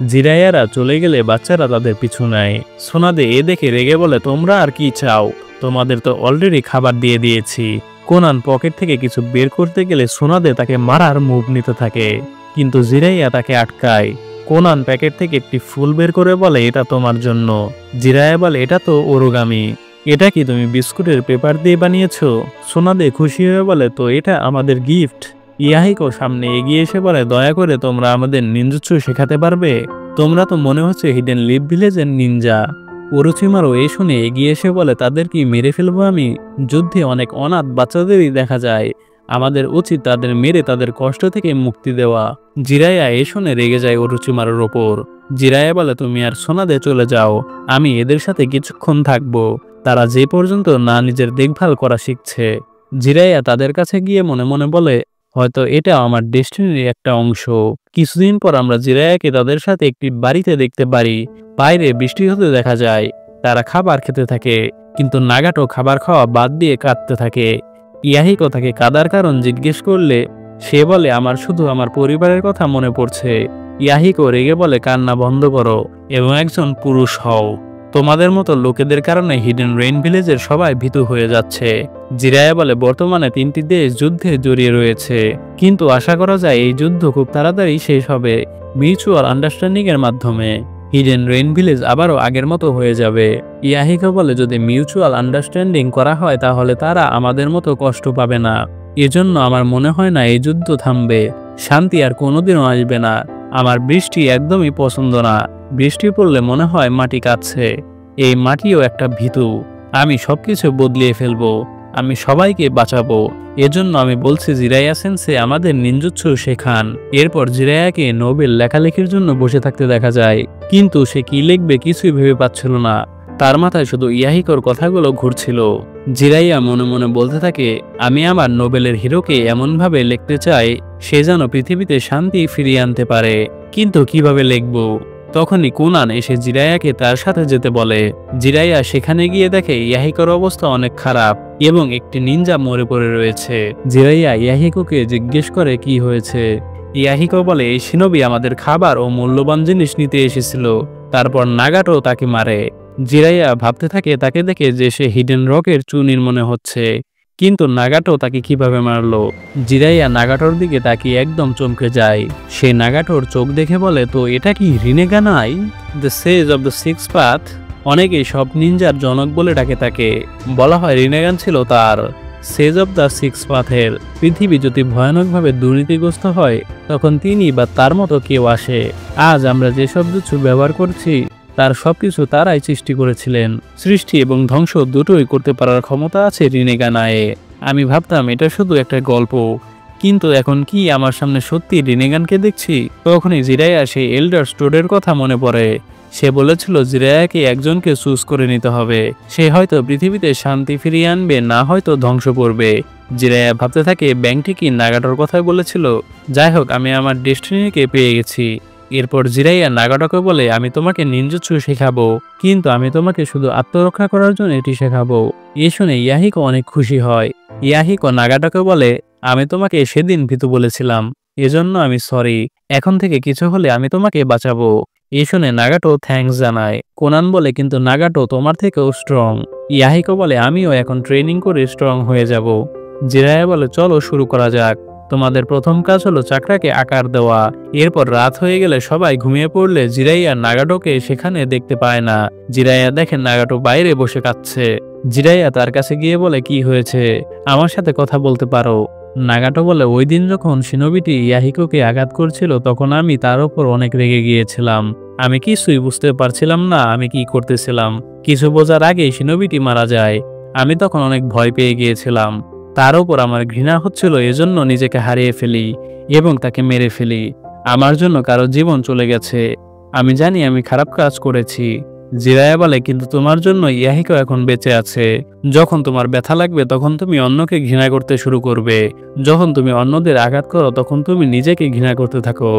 জিরাইয়ারা চলে গেলে বাচ্চারা তাদের পিছু নেয়। সোনাদে এ দেখে রেগে বলে, তোমরা আর কি চাও? তোমাদের তো অলরেডি খাবার দিয়ে দিয়েছি। কোনান পকেট থেকে কিছু বের করতে গেলে সোনাদে তাকে মারার মুভ নিতে থাকে, কিন্তু জিরাইয়া তাকে আটকায়। কোনান প্যাকেট থেকে একটি ফুল বের করে বলে, এটা তোমার জন্য। জিরাইয়া বলে, এটা তো ওরোগামি। এটা কি তুমি বিস্কুটের পেপার দিয়ে বানিয়েছো? সোনাদে খুশি হয়ে বলে, তো এটা আমাদের গিফট। ইয়াহিকো সামনে এগিয়ে এসে বলে, দয়া করে তোমরা আমাদের নিনজুৎসু শেখাতে পারবে? তোমরা তো মনে হচ্ছে হিডেন লিভ ভিলেজের নিনজা। ওরোচিমারও এই শুনে এগিয়ে এসে বলে, তাদের কি মেরে ফেলবো আমি? যুদ্ধে অনেক অনাথ বাচ্চাদেরই দেখা যায়, আমাদের উচিত তাদের মেরে তাদের কষ্ট থেকে মুক্তি দেওয়া। জিরাইয়া এ শুনে রেগে যায় ওরোচিমারোর ওপর। জিরাইয়া বলে, তুমি আর সোনাদে চলে যাও, আমি এদের সাথে কিছুক্ষণ থাকবো, তারা যে পর্যন্ত না নিজের দেখভাল করা শিখছে। জিরাইয়া তাদের কাছে গিয়ে মনে মনে বলে, হয়তো এটা আমার ডেস্টিনির একটা অংশ। কিছুদিন পর আমরা জিরাইয়াকে তাদের সাথে একটি বাড়িতে দেখতে পারি। বাইরে বৃষ্টি হতে দেখা যায়। তারা খাবার খেতে থাকে, কিন্তু নাগাটো খাবার খাওয়া বাদ দিয়ে কাঁদতে থাকে। ইয়াহিকো তাকে কাদার কারণ জিজ্ঞেস করলে সে বলে, আমার শুধু আমার পরিবারের কথা মনে পড়ছে। ইয়াহিকো রেগে বলে, কান্না বন্ধ করো এবং একজন পুরুষ হও। তোমাদের মতো লোকেদের কারণে হিডেন রেইন ভিলেজের সবাই ভীতু হয়ে যাচ্ছে। জিরাইয়া বলে, বর্তমানে 3টি দেশ যুদ্ধে জড়িয়ে রয়েছে, কিন্তু আশা করা যায় এই যুদ্ধ খুব তাড়াতাড়ি শেষ হবে মিউচুয়াল আন্ডারস্ট্যান্ডিং এর মাধ্যমে। হিডেন রেইন ভিলেজ আবারও আগের মতো হয়ে যাবে। ইয়াহিকো বলে, যদি মিউচুয়াল আন্ডারস্ট্যান্ডিং করা হয় তাহলে তারা আমাদের মতো কষ্ট পাবে না। এজন্য আমার মনে হয় না এই যুদ্ধ থামবে, শান্তি আর কোনোদিনও আসবে না। আমার বৃষ্টি একদমই পছন্দ না। বৃষ্টি পড়লে মনে হয় মাটি কাঁপছে। এই মাটিও একটা ভীতু। আমি সবকিছু বদলিয়ে ফেলবো। আমি সবাইকে বাঁচাবো। এজন্য আমি বলছি জিরাইয়া সেন্সে আমাদের নিনজুৎসু শেখান। এরপর জিরাইয়াকে নোবেল লেখালেখির জন্য বসে থাকতে দেখা যায়, কিন্তু সে কি লিখবে কিছুই ভেবে পাচ্ছিল না। তার মাথায় শুধু ইয়াহিকোর কথাগুলো ঘুরছিল। জিরাইয়া মনে মনে বলতে থাকে, আমি আমার নোবেলের হিরোকে এমনভাবে লিখতে চাই সে যেন পৃথিবীতে শান্তি ফিরিয়ে আনতে পারে, কিন্তু কিভাবে লিখব? তখনই কোনান এসে জিরাইয়াকে তার সাথে যেতে বলে। জিরাইয়া সেখানে গিয়ে দেখে ইয়াহিকোর অবস্থা অনেক খারাপ এবং একটি নিনজা মরে পড়ে রয়েছে। জিরাইয়া ইয়াহিকোকে জিজ্ঞেস করে কি হয়েছে। ইয়াহিকো বলে, এই শিনবি আমাদের খাবার ও মূল্যবান জিনিস নিতে এসেছিল, তারপর নাগাটো তাকে মারে। জিরাইয়া ভাবতে থাকে তাকে দেখে যে সে হিডেন রকের চুনির মনে হচ্ছে, কিন্তু নাগাটো তাকে কিভাবে মারলো। জিরাইয়া নাগাটোর দিকে তাকিয়ে একদম চমকে যায়। সে নাগাটোর চোখ দেখে বলে, তো এটা কি রিনেগানাই, the sage of the six path? অনেকেই সব নিনজার জনক বলে ডাকে তাকে। বলা হয় রিনেগান ছিল তার সেজ অব দ্য সিক্স পাথের। পৃথিবী যদি ভয়ানকভাবে দুর্নীতিগ্রস্ত হয় তখন তিনি বা তার মতো কেউ আসে। আজ আমরা যেসব কিছু ব্যবহার করছি তার সবকিছু তারাই সৃষ্টি করেছিলেন। সৃষ্টি এবং ধ্বংস দুটোই করতে পারার ক্ষমতা আছে রিনেগানায়ে। আমি ভাবতাম এটা শুধু একটা গল্প, কিন্তু এখন কি আমার সামনে সত্যি রিনেগানকে দেখছি। তখনই জিরাইয়া সেই এল্ডার স্টোরের কথা মনে পড়ে। সে বলেছিল জিরাইয়াকে একজনকে চুজ করে নিতে হবে। সে হয়তো পৃথিবীতে শান্তি ফিরিয়ে আনবে, না হয়তো ধ্বংস করবে। জিরাইয়া ভাবতে থাকে ব্যাংকটি কি নাগাটোর কথাই বলেছিল। যাই হোক, আমি আমার ডেস্টিনিকে পেয়ে গেছি। এরপর জিরাইয়া নাগাটোকে বলে, আমি তোমাকে নিনজুৎসু শেখাবো, কিন্তু আমি তোমাকে শুধু আত্মরক্ষা করার জন্য এটি শেখাবো। এ শুনে ইয়াহিকো অনেক খুশি হয়। ইয়াহিকো নাগাটোকে বলে, আমি তোমাকে সেদিন ভীতু বলেছিলাম, এজন্য আমি সরি। এখন থেকে কিছু হলে আমি তোমাকে বাঁচাবো। এ শুনে নাগাটো থ্যাঙ্কস জানায়। কোনান বলে, কিন্তু নাগাটো তোমার থেকেও স্ট্রং। ইয়াহিকো বলে, আমিও এখন ট্রেনিং করে স্ট্রং হয়ে যাব। জিরাইয়া বলে, চলো শুরু করা যাক। তোমাদের প্রথম কাজ হলো চাকরাকে আকার দেওয়া। এরপর রাত হয়ে গেলে সবাই ঘুমিয়ে পড়লে জিরাইয়া নাগাটোকে সেখানে দেখতে পায় না। জিরাইয়া দেখে নাগাটো বাইরে বসে কাঁদছে। জিরাইয়া তার কাছে গিয়ে বলে, কি হয়েছে, আমার সাথে কথা বলতে পারো। নাগাটো বলে, ওই দিন যখন শিনোবিটি ইয়াহিকোকে আঘাত করছিল তখন আমি তার উপর অনেক রেগে গিয়েছিলাম। আমি কিছুই বুঝতে পারছিলাম না আমি কি করতেছিলাম। কিছু বোঝার আগেই শিনোবিটি মারা যায়। আমি তখন অনেক ভয় পেয়ে গিয়েছিলাম। তার উপর আমার ঘৃণা হচ্ছিল, এজন্য নিজেকে হারিয়ে ফেলি এবং তাকে মেরে ফেলি। আমার জন্য কারো জীবন চলে গেছে। আমি জানি আমি খারাপ কাজ করেছি। জিরাইয়া বলে, কিন্তু তোমার জন্য ইয়াহিকো এখন বেঁচে আছে। যখন তোমার ব্যথা লাগবে তখন তুমি অন্যকে ঘৃণা করতে শুরু করবে। যখন তুমি অন্যদের আঘাত করো তখন তুমি নিজেকে ঘৃণা করতে থাকো।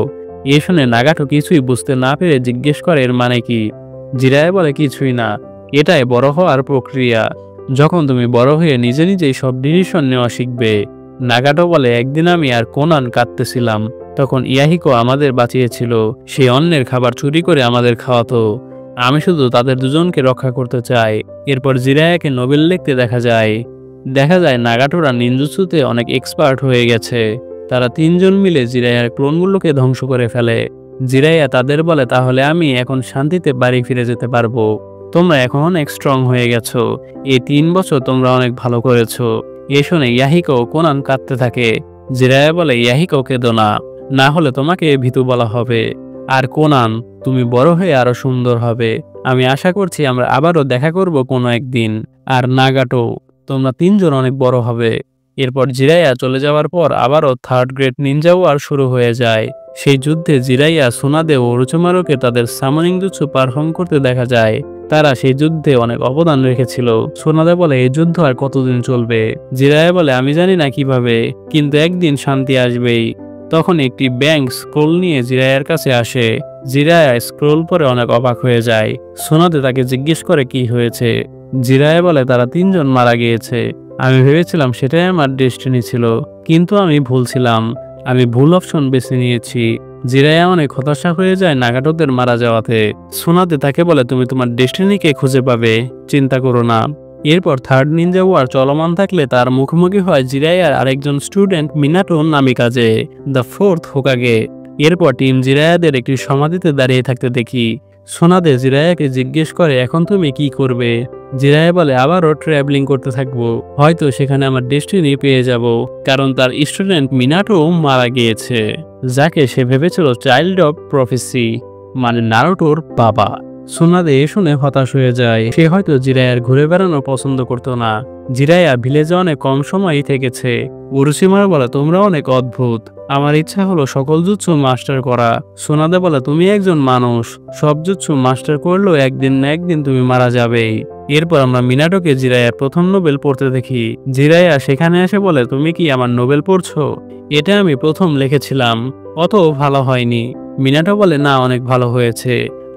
এ শুনে নাগাটো কিছুই বুঝতে না পেরে জিজ্ঞেস করে, এর মানে কি? জিরাইয়া বলে, কিছুই না, এটাই বড় হওয়ার প্রক্রিয়া। যখন তুমি বড় হয়ে নিজে নিজেই সব ডিসিশন নেওয়া শিখবে। নাগাটো বলে, একদিন আমি আর কোনান কাঁদতেছিলাম, তখন ইয়াহিকো আমাদের বাঁচিয়েছিল। সে অন্যের খাবার চুরি করে আমাদের খাওয়াতো। আমি শুধু তাদের দুজনকে রক্ষা করতে চাই। এরপর জিরাইয়াকে নোবেল লিখতে দেখা যায় নাগাটোরা নিনজুৎসুতে অনেক এক্সপার্ট হয়ে গেছে। তারা তিনজন মিলে জিরাইয়ার ক্লোনগুলোকে ধ্বংস করে ফেলে। জিরাইয়া তাদের বলে, তাহলে আমি এখন শান্তিতে বাড়ি ফিরে যেতে পারবো। তোমরা এখন অনেক স্ট্রং হয়ে গেছো। এই 3 বছর তোমরা অনেক ভালো করেছো। এ শুনে ইয়াহিকো কোনান কাঁদতে থাকে। জিরাইয়া বলে, ইয়াহিকো কেঁদো না, না হলে তোমাকে ভীতু বলা হবে। আর কোনান, তুমি বড় হয়ে আরো সুন্দর হবে। আমি আশা করছি আমরা আবারও দেখা করব কোনো একদিন। আর নাগাটো, তোমরা 3 জন অনেক বড় হবে। এরপর জিরাইয়া চলে যাওয়ার পর আবারও 3rd গ্রেড নিনজা ওয়ার শুরু হয়ে যায়। সেই যুদ্ধে জিরাইয়া, সুনাদে ও ওরোচিমারুকে তাদের সামনিং জুৎসু পারফর্ম করতে দেখা যায়। তারা সেই যুদ্ধে অনেক অবদান রেখেছিল। সুনাদে বলে, এই যুদ্ধ আর কতদিন চলবে? জিরাইয়া বলে, আমি জানি না কিভাবে, কিন্তু একদিন শান্তি আসবেই। তখন একটি ব্যাংক স্ক্রোল নিয়ে জিরাইয়ার কাছে আসে। জিরাইয়া স্ক্রোল পরে অনেক অবাক হয়ে যায়। সুনাদে তাকে জিজ্ঞেস করে কি হয়েছে। জিরাইয়া বলে, তারা 3 জন মারা গিয়েছে। আমি ভেবেছিলাম সেটাই আমার ডেস্টিনি ছিল, কিন্তু আমি ভুল ছিলাম। আমি ভুল অপশন বেছে নিয়েছি। জিরাইয়া অনেক হতাশা হয়ে যায় নাগাটোদের মারা যাওয়াতে। সুনাদে তাকে বলে, তুমি তোমার ডেস্টিনিকে খুঁজে পাবে, চিন্তা করো না। এরপর 3rd নিনজা ওয়ার চলমান থাকলে তার মুখোমুখি হয় জিরাইয়ার আরেকজন স্টুডেন্ট মিনাটো নামিকাজে, দ্য 4th হোকাগে। এরপর টিম জিরাইয়াদের একটি সমাধিতে দাঁড়িয়ে থাকতে দেখি। সোনাদে জিরায়াকে জিজ্ঞেস করে এখন তুমি কি করবে। জিরায়া বলে আবারও ট্রাভেলিং করতে থাকবো, হয়তো সেখানে আমার ডেস্টিনি পেয়ে যাব, কারণ তার স্টুডেন্ট মিনাটো মারা গিয়েছে, যাকে সে ভেবেছিল চাইল্ড অফ প্রফেসি, মানে নারুটোর বাবা। সোনাদে এ শুনে হতাশ হয়ে যায়। সে হয়তো জিরায়ার ঘুরে বেড়ানো পছন্দ করতো না। জিরায়া ভিলেজে অনেক কম সময়ই থেকেছে। উরুশিমারা বলে তোমরা অনেক অদ্ভুত, আমার ইচ্ছা হলো সকল জুৎসু মাস্টার করা। সোনাদে বলে তুমি একজন মানুষ, সব জুৎসু মাস্টার করলেও একদিন না একদিন তুমি মারা যাবেই। এরপর আমরা মিনাটোকে জিরায়ার প্রথম নোবেল পড়তে দেখি। জিরায়া সেখানে এসে বলে তুমি কি আমার নোবেল পড়ছো? এটা আমি প্রথম লিখেছিলাম, অত ভালো হয়নি। মিনাটো বলে না, অনেক ভালো হয়েছে,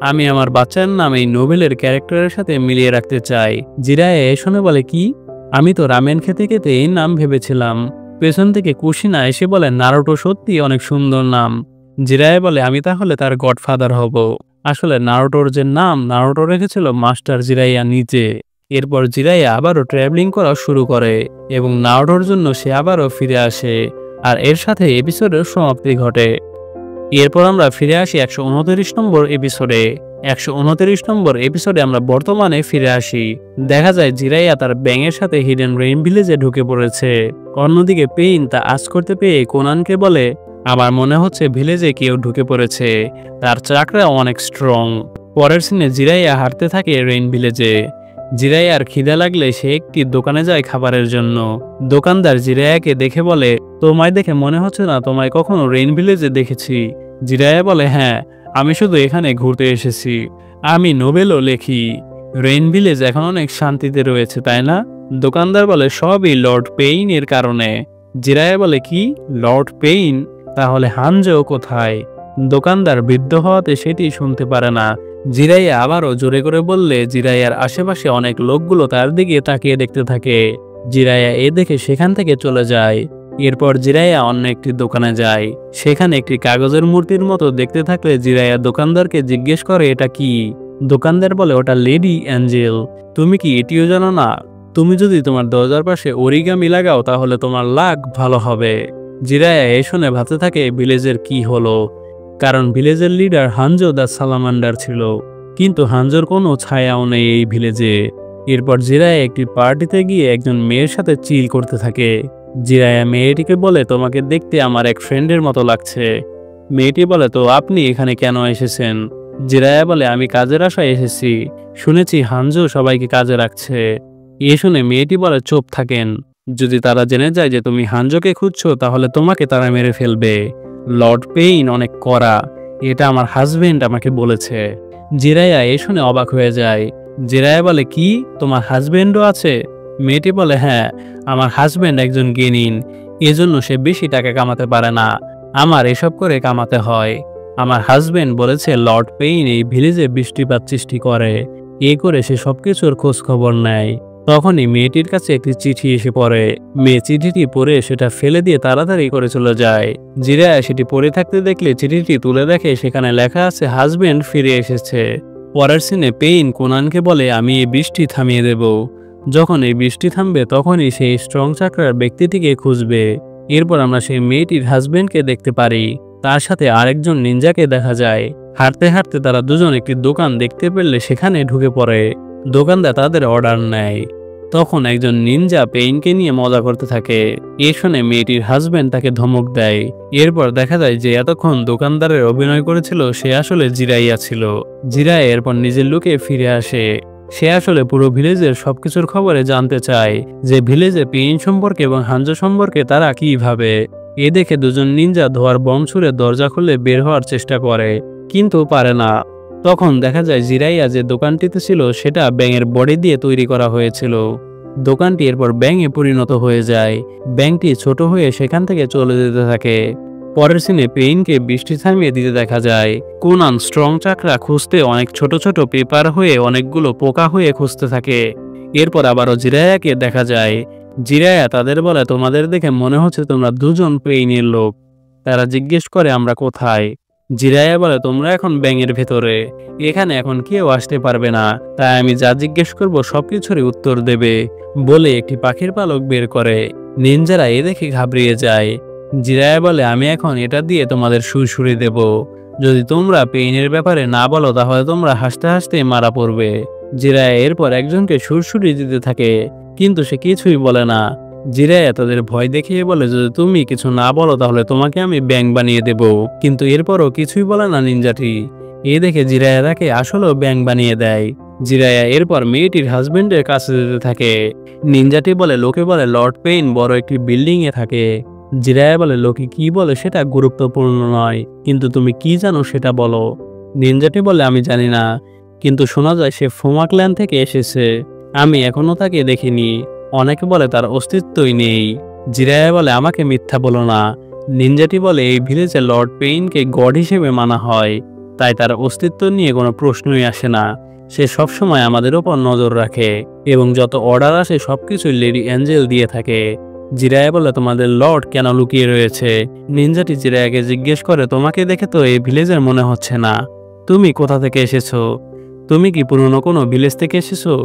আমি আমার বাচ্চার নাম এই নোবেলের ক্যারেক্টারের সাথে মিলিয়ে রাখতে চাই। জিরায়া এ শুনে বলে কি, আমি তো রামেন খেতে খেতে এই নাম ভেবেছিলাম। পেছন থেকে কুশিনা এসে বলে নারুটো সত্যি অনেক সুন্দর নাম। জিরায়া বলে আমি তাহলে তার গডফাদার হব। আসলে নারুটোর যে নাম নারুটো রেখেছিল মাস্টার জিরাইয়া নিজে। এরপর জিরাইয়া আবারও ট্রাভেলিং করা শুরু করে এবং নারুটোর জন্য সে আবারও ফিরে আসে, আর এর সাথে এপিসোডের সমাপ্তি ঘটে। এরপর আমরা ফিরে আসি 129 নম্বর এপিসোডে। 129 নম্বর এপিসোডে আমরা বর্তমানে ফিরে আসি। দেখা যায় জিরাইয়া তার ব্যাঙের সাথে হিডেন রেইন ভিলেজে ঢুকে পড়েছে। অন্যদিকে পেইন তা আজ করতে পেয়ে কোনানকে বলে আমার মনে হচ্ছে ভিলেজে কেউ ঢুকে পড়েছে, তার চাকরা অনেক স্ট্রং। পরের সিনে জিরাইয়া হাঁটতে থাকে রেইন ভিলেজে। জিরাইয়ার খিদে লাগলে সে একটি দোকানে যায় খাবারের জন্য। দোকানদার জিরাইয়াকে দেখে বলে তোমায় দেখে মনে হচ্ছে না তোমায় কখনো রেইন ভিলেজে দেখেছি। জিরাইয়া বলে হ্যাঁ, আমি শুধু এখানে ঘুরতে এসেছি, আমি নোবেলও লেখি। রেইন ভিলেজ এখন অনেক শান্তিতে রয়েছে তাই না? দোকানদার বলে সবই লর্ড পেইন এর কারণে। জিরাইয়া বলে কি, লর্ড পেইন? তাহলে হানজো কোথায়? দোকানদার বৃদ্ধ হওয়াতে সেটি শুনতে পারে না। জিরাইয়া আবারও জোরে করে বললে জিরাইয়ার আশেপাশে অনেক লোকগুলো তার দিকে তাকিয়ে দেখতে থাকে। জিরাইয়া এ দেখে সেখান থেকে চলে যায়। এরপর জিরাইয়া অন্য একটি দোকানে যায়। সেখানে একটি কাগজের মূর্তির মতো দেখতে থাকলে জিরাইয়া দোকানদারকে জিজ্ঞেস করে এটা কি? দোকানদার বলে ওটা লেডি অ্যাঞ্জেল। তুমি কি এটিও জানো না? তুমি যদি তোমার দরজার পাশে অরিগামি লাগাও তাহলে তোমার লাক ভালো হবে। জিরাইয়া এ শুনে ভাবতে থাকে ভিলেজের কি হলো, কারণ ভিলেজের লিডার হানজো দ্য সালামান্ডার ছিল, কিন্তু হানজোর কোনো ছায়াও নেই এই ভিলেজে। এরপর জিরাইয়া একটি পার্টিতে গিয়ে একজন মেয়ের সাথে চিল করতে থাকে। জিরাইয়া মেয়েটিকে বলে তোমাকে দেখতে আমার এক ফ্রেন্ডের মতো লাগছে। মেয়েটি বলে তো আপনি এখানে কেন এসেছেন? জিরাইয়া বলে আমি কাজের আশায় এসেছি, শুনেছি হানজো সবাইকে কাজে রাখছে। এ শুনে মেয়েটি বলে চুপ থাকেন, যদি তারা জেনে যায় যে তুমি হানজোকে খুঁজছো তাহলে তোমাকে তারা মেরে ফেলবে। লর্ড পেইন অনেক কড়া, এটা আমার হাজবেন্ড আমাকে বলেছে। জিরাইয়া এ শুনে অবাক হয়ে যায়। জিরাইয়া বলে কি, তোমার হাজবেন্ডও আছে? মেয়েটি বলে হ্যাঁ, আমার হাজবেন্ড একজন গেনিন, এজন্য সে বেশি টাকা কামাতে পারে না, আমার এসব করে কামাতে হয়। আমার হাজবেন্ড বলেছে লর্ড পেইন এই ভিলেজে বৃষ্টিপাত সৃষ্টি করে, এ করে সে সবকিছুর খোঁজ খবর নেয়। তখনই মেয়েটির কাছে একটি চিঠি এসে পড়ে। মেয়ে চিঠিটি পড়ে সেটা ফেলে দিয়ে তাড়াতাড়ি করে চলে যায়। জিরায়া সেটি পড়ে থাকতে দেখলে চিঠিটি তুলে দেখে সেখানে লেখা আছে হাজবেন্ড ফিরে এসেছে। পরের সিনে পেইন কোনানকে বলে আমি এই বৃষ্টি থামিয়ে দেব, যখন এই বৃষ্টি থামবে তখনই সেই স্ট্রং চাকরার ব্যক্তিটিকে খুঁজবে। এরপর আমরা সেই মেয়েটির হাজবেন্ডকে দেখতে পারি, তার সাথে আরেকজন নিনজাকে দেখা যায়। হাঁটতে হাঁটতে তারা দুজন একটি দোকান দেখতে পেলে সেখানে ঢুকে পড়ে। দোকানদার তাদের অর্ডার নেয়। তখন একজন নিনজা পেইনকে নিয়ে মজা করতে থাকে। এ শুনে মেয়েটির হাজবেন্ড তাকে ধমক দেয়। এরপর দেখা যায় যে এতক্ষণ দোকানদারের অভিনয় করেছিল সে আসলে জিরাইয়া ছিল। জিরাইয়া এরপর নিজের লুকে ফিরে আসে। সে আসলে পুরো ভিলেজের সবকিছুর খবরে জানতে চায়, যে ভিলেজে পেইন সম্পর্কে এবং হানজো সম্পর্কে তারা কি ভাবে। এ দেখে দুজন নিনজা ধোয়ার বম ছুঁড়ে দরজা খুলে বের হওয়ার চেষ্টা করে, কিন্তু পারে না। তখন দেখা যায় জিরাইয়া যে দোকানটিতে ছিল সেটা ব্যাঙের বডি দিয়ে তৈরি করা হয়েছিল। দোকানটি এরপর ব্যাঙে পরিণত হয়ে যায়। ব্যাঙটি ছোট হয়ে সেখান থেকে চলে যেতে থাকে। পরের সিনে পেইনকে বৃষ্টি থামিয়ে দিতে দেখা যায়। কোনান স্ট্রং চাকরা খুঁজতে অনেক ছোট ছোট পেপার হয়ে অনেকগুলো পোকা হয়ে খুঁজতে থাকে। এরপর আবারও জিরাইয়াকে দেখা যায়। জিরাইয়া তাদের বলে তোমাদের দেখে মনে হচ্ছে তোমরা দুজন পেইনের লোক। তারা জিজ্ঞেস করে আমরা কোথায়? জিরাইয়া বলে তোমরা এখন ব্যাঙের ভেতরে, এখানে এখন কেউ আসতে পারবে না, তাই আমি যা জিজ্ঞেস করব সবকিছুরই উত্তর দেবে বলে একটি পাখির পালক বের করে। নিনজারা এ দেখে ঘাবড়িয়ে যায়। জিরাইয়া বলে আমি এখন এটা দিয়ে তোমাদের সুরসুরি দেব, যদি তোমরা পেইনের ব্যাপারে না বলো তাহলে তোমরা হাসতে হাসতে মারা পড়বে। জিরায়া এরপর একজনকে সুরসুরি দিতে থাকে, কিন্তু সে কিছুই বলে না। জিরায়া তাদের ভয় দেখিয়ে বলে, যদি তুমি কিছু না বলো তাহলে তোমাকে আমি ব্যাঙ বানিয়ে দেব। কিন্তু এরপরও কিছুই বলে না নিনজাটি। এ দেখে জিরায়া তাকে আসলেও ব্যাঙ বানিয়ে দেয়। জিরায়া এরপর মেয়েটির হাজবেন্ডের কাছে যেতে থাকে। নিনজাটি বলে, লোকে বলে লর্ড পেইন বড় একটি বিল্ডিং এ থাকে। জিরায়া বলে, লোকে কি বলে সেটা গুরুত্বপূর্ণ নয়, কিন্তু তুমি কি জানো সেটা বলো। নিনজাটি বলে, আমি জানি না, কিন্তু শোনা যায় সে ফোমাক্ল্যান্ড থেকে এসেছে। আমি এখনো তাকে দেখিনি। অনেকে বলে তার অস্তিত্বই নেই। জিরায়া বলে, আমাকে মিথ্যা বলো না। নিনজাটি বলে, এই ভিলেজে লর্ড পেইনকে গড হিসেবে মানা হয়, তাই তার অস্তিত্ব নিয়ে কোনো প্রশ্নই আসে না। সে সবসময় আমাদের ওপর নজর রাখে এবং যত অর্ডার আসে সবকিছু লেডি অ্যাঞ্জেল দিয়ে থাকে। জিরায়া বলে, তোমাদের লর্ড কেন লুকিয়ে রয়েছে? নিনজাটি জিরায়াকে জিজ্ঞেস করে, তোমাকে দেখে তো এই ভিলেজের মনে হচ্ছে না। তুমি কোথা থেকে এসেছো? তুমি কি পুরনো কোনো ভিলেজ থেকে এসেছো?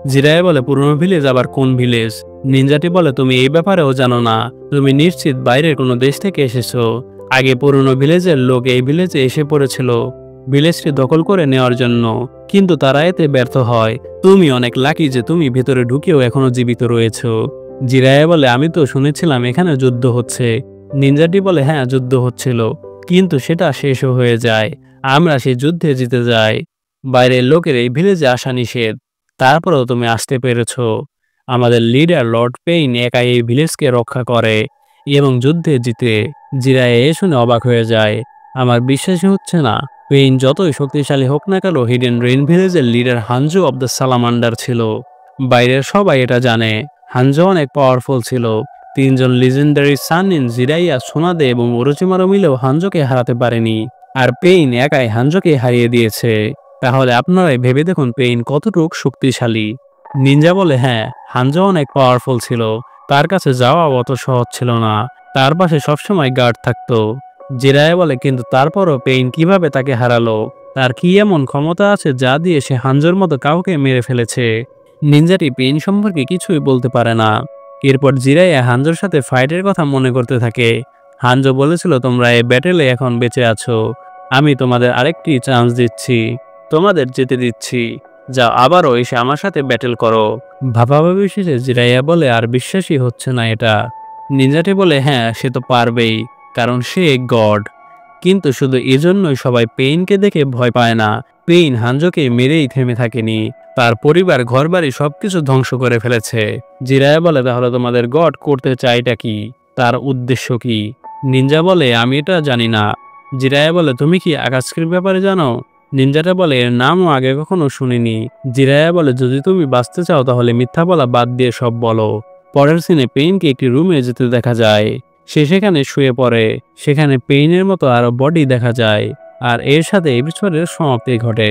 জিরায়া বলে, পুরনো ভিলেজ আবার কোন ভিলেজ? নিনজাটি বলে, তুমি এই ব্যাপারেও জানো না। তুমি নিশ্চিত বাইরের কোনো দেশ থেকে এসেছো। আগে পুরনো ভিলেজের লোক এই ভিলেজে এসে পড়েছিল ভিলেজটি দখল করে নেওয়ার জন্য, কিন্তু তারা এতে ব্যর্থ হয়। তুমি অনেক লাকি যে তুমি ভেতরে ঢুকেও এখনো জীবিত রয়েছো। জিরায়া বলে, আমি তো শুনেছিলাম এখানে যুদ্ধ হচ্ছে। নিনজাটি বলে, হ্যাঁ, যুদ্ধ হচ্ছিল, কিন্তু সেটা শেষও হয়ে যায়। আমরা সেই যুদ্ধে জিতে যাই। বাইরের লোকের এই ভিলেজে আসা নিষেধ, তারপরেও তুমি আসতে পেরেছো। আমাদের লিডার লর্ড পেইন একাই এই ভিলেজকে রক্ষা করে এবং যুদ্ধে জিতে। জিরায়া এ শুনে অবাক হয়ে যায়। আমার বিশ্বাসই হচ্ছে না। পেইন যতই শক্তিশালী হোক না কেন, হিডেন রেইন ভিলেজের leader Hanzo of the salamander ছিল। বাইরের সবাই এটা জানে। হানজো অনেক পাওয়ারফুল ছিল। তিনজন লিজেন্ডারি সানিন, জিরাইয়া, সোনাদে এবং ওরোচিমারো মিলেও হানজোকে হারাতে পারেনি। আর পেইন একাই হানজোকে হারিয়ে দিয়েছে। তাহলে আপনারাই ভেবে দেখুন পেইন কতটুকু শক্তিশালী। নিনজা বলে, হ্যাঁ, হানজো অনেক পাওয়ারফুল ছিল। তার কাছে যাওয়া অত সহজ ছিল না। তার পাশে সবসময় গার্ড থাকতো। জিরায়া বলে, কিন্তু তারপরও পেইন কিভাবে তাকে হারালো? তার কি এমন ক্ষমতা আছে যা দিয়ে সে হানজোর মতো কাউকে মেরে ফেলেছে? নিনজাটি পেইন সম্পর্কে কিছুই বলতে পারে না। এরপর জিরায়া হানজোর সাথে ফাইটের কথা মনে করতে থাকে। হানজো বলেছিল, তোমরা এই ব্যাটেলে এখন বেঁচে আছো। আমি তোমাদের আরেকটি চান্স দিচ্ছি। তোমাদের যেতে দিচ্ছি। যাও, আবারও এসে আমার সাথে ব্যাটেল করো। ভাবাভাবি শেষে জিরাইয়া বলে, আর বিশ্বাসই হচ্ছে না এটা। নিনজাটি বলে, হ্যাঁ, সে তো পারবেই, কারণ সে গড। কিন্তু শুধু এজন্যই সবাই পেইনকে দেখে ভয় পায় না। পেইন হানজোকে মেরেই থেমে থাকেনি। তার পরিবার, ঘরবাড়ি সবকিছু ধ্বংস করে ফেলেছে। জিরায়া বলে, তাহলে তোমাদের গড করতে চাইটা কি? তার উদ্দেশ্য কি? নিনজা বলে, আমি এটা জানি না। জিরায়া বলে, তুমি কি আকাশকির ব্যাপারে জানো? নিনজাটা বলে, এর নামও আগে কখনো শুনিনি। জিরায়া বলে, যদি তুমি বাঁচতে চাও তাহলে মিথ্যা বলা বাদ দিয়ে সব বলো। পরের সিনে পেইনকে একটি রুমে যেতে দেখা যায়। সে সেখানে শুয়ে পড়ে। সেখানে পেইনের মতো আরো বডি দেখা যায়। আর এর সাথে এপিসোডের সমাপ্তি ঘটে।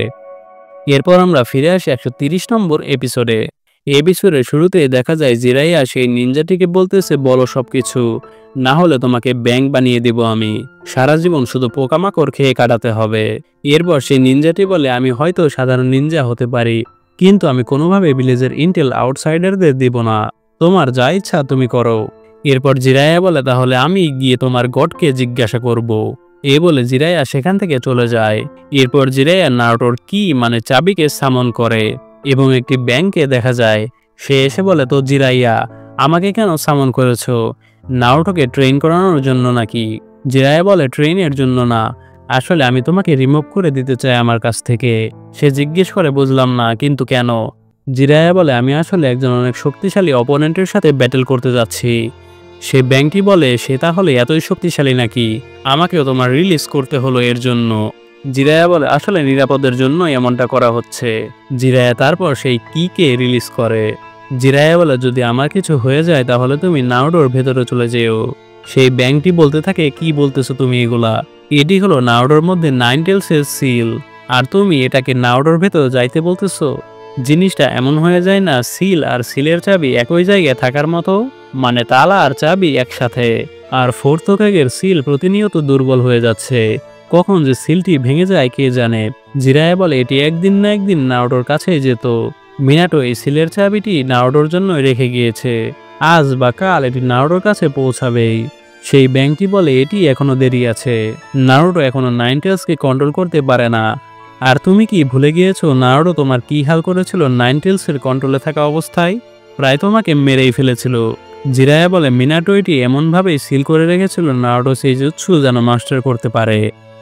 এরপর আমরা ফিরে আসি 130 নম্বর এপিসোডে। এপিসোডের শুরুতে দেখা যায় জিরাইয়া সেই নিনজাটিকে বলতেছে, বলো সবকিছু, না হলে তোমাকে ব্যাঙ বানিয়ে দিব আমি। সারা জীবন শুধু পোকামাকড় খেয়ে কাটাতে হবে। এরপর সেই নিনজাটি বলে, আমি হয়তো সাধারণ নিনজা হতে পারি, কিন্তু আমি কোনোভাবে ভিলেজের ইন্টেল আউটসাইডারদের দিব না। তোমার যা ইচ্ছা তুমি করো। এরপর জিরাইয়া বলে, তাহলে আমি গিয়ে তোমার গডকে জিজ্ঞাসা করব। এ বলে জিরাইয়া সেখান থেকে চলে যায়। এরপর জিরাইয়া নারুটোর কি মানে চাবিকে সামন করে এবং একটি ব্যাংকে দেখা যায়। সে এসে বলে, তো জিরাইয়া, আমাকে কেন সামন করেছো? নারুটোকে ট্রেন করানোর জন্য নাকি? জিরাইয়া বলে, ট্রেনের জন্য না, আসলে আমি তোমাকে রিমুভ করে দিতে চাই আমার কাছ থেকে। সে জিজ্ঞেস করে, বুঝলাম না, কিন্তু কেন? জিরাইয়া বলে, আমি আসলে একজন অনেক শক্তিশালী অপোনেন্টের সাথে ব্যাটেল করতে যাচ্ছি। সে ব্যাংকটি বলে, সে তাহলে এতই শক্তিশালী নাকি? আমাকেও তোমার রিলিজ করতে হলো এর জন্য। জিরায়া বলে, আসলে নিরাপদের জন্য এমনটা করা হচ্ছে। জিরায়া তারপর সেই কিকে রিলিজ করে। জিরায়া বলে, যদি আমার কিছু হয়ে যায় তাহলে তুমি নারুটোর ভেতরে চলে যেও। সেই ব্যাংকটি বলতে থাকে, কি বলতেছো তুমি এগুলা? এটি হলো নারুটোর মধ্যে 9 টেলসের সিল, আর তুমি এটাকে নারুটোর ভেতরে যাইতে বলতেছো? জিনিসটা এমন হয়ে যায় না, সিল আর সিলের চাবি একই জায়গায় থাকার মতো? মানে তালা আর চাবি একসাথে। আর ফোর্থ হোকাগের সিল প্রতিনিয়ত দুর্বল হয়ে যাচ্ছে। কখন যে সিলটি ভেঙে যায় কে জানে। জিরায়া বলে, এটি একদিন না একদিন নারুটোর কাছেই যেত। মিনাটো এই সিলের চাবিটি নারুটোর জন্য রেখে গিয়েছে। আজ বা কাল এটি নারুটোর কাছে পৌঁছাবেই। সেই ব্যাংকটি বলে এটি এখনো দেরি আছে, নারুটো এখনো নাইন টেলসকে কন্ট্রোল করতে পারে না। আর তুমি কি ভুলে গিয়েছো নারুটো তোমার কি হাল করেছিল নাইন টেলসের কন্ট্রোলে থাকা অবস্থায়? প্রায় তোমাকে মেরেই ফেলেছিল। জিরায়া বলে মিনাটো এটি এমনভাবেই সিল করে রেখেছিল নারুটো সেই জুৎসু যেন মাস্টার করতে পারে।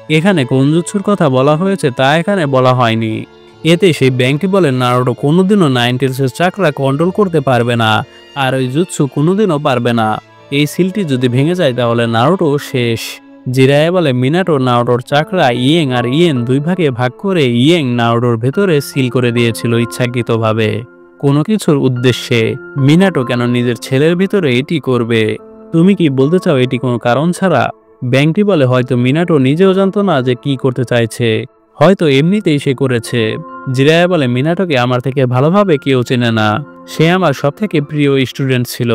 এখানে কোন জুৎসুর কথা বলা হয়েছে তা এখানে বলা হয়নি। এতে সেই ব্যাংকটি বলে নারুটো কোনোদিনও নাইন টেলসের চাকরা কন্ট্রোল করতে পারবে না, আর ওই জুৎসু কোনোদিনও পারবে না। এই সিলটি যদি ভেঙে যায় তাহলে নারুটো শেষ। জিরায়া বলে মিনাটো নারুটোর চাকরা ইয়েং আর ইয়েন দুই ভাগে ভাগ করে ইয়েং নারুটোর ভেতরে সিল করে দিয়েছিল ইচ্ছাকৃতভাবে, কোনো কিছুর উদ্দেশ্যে। মিনাটো কেন নিজের ছেলের ভিতরে এটি করবে? তুমি কি বলতে চাও এটি কোনো কারণ ছাড়া? ব্যাংকটি বলে হয়তো মিনাটো নিজেও জানতো না যে কি করতে চাইছে, হয়তো এমনিতেই সে করেছে। জিরায়া বলে মিনাটোকে আমার থেকে ভালোভাবে কেউ চেনে না, সে আমার সবথেকে প্রিয় স্টুডেন্ট ছিল,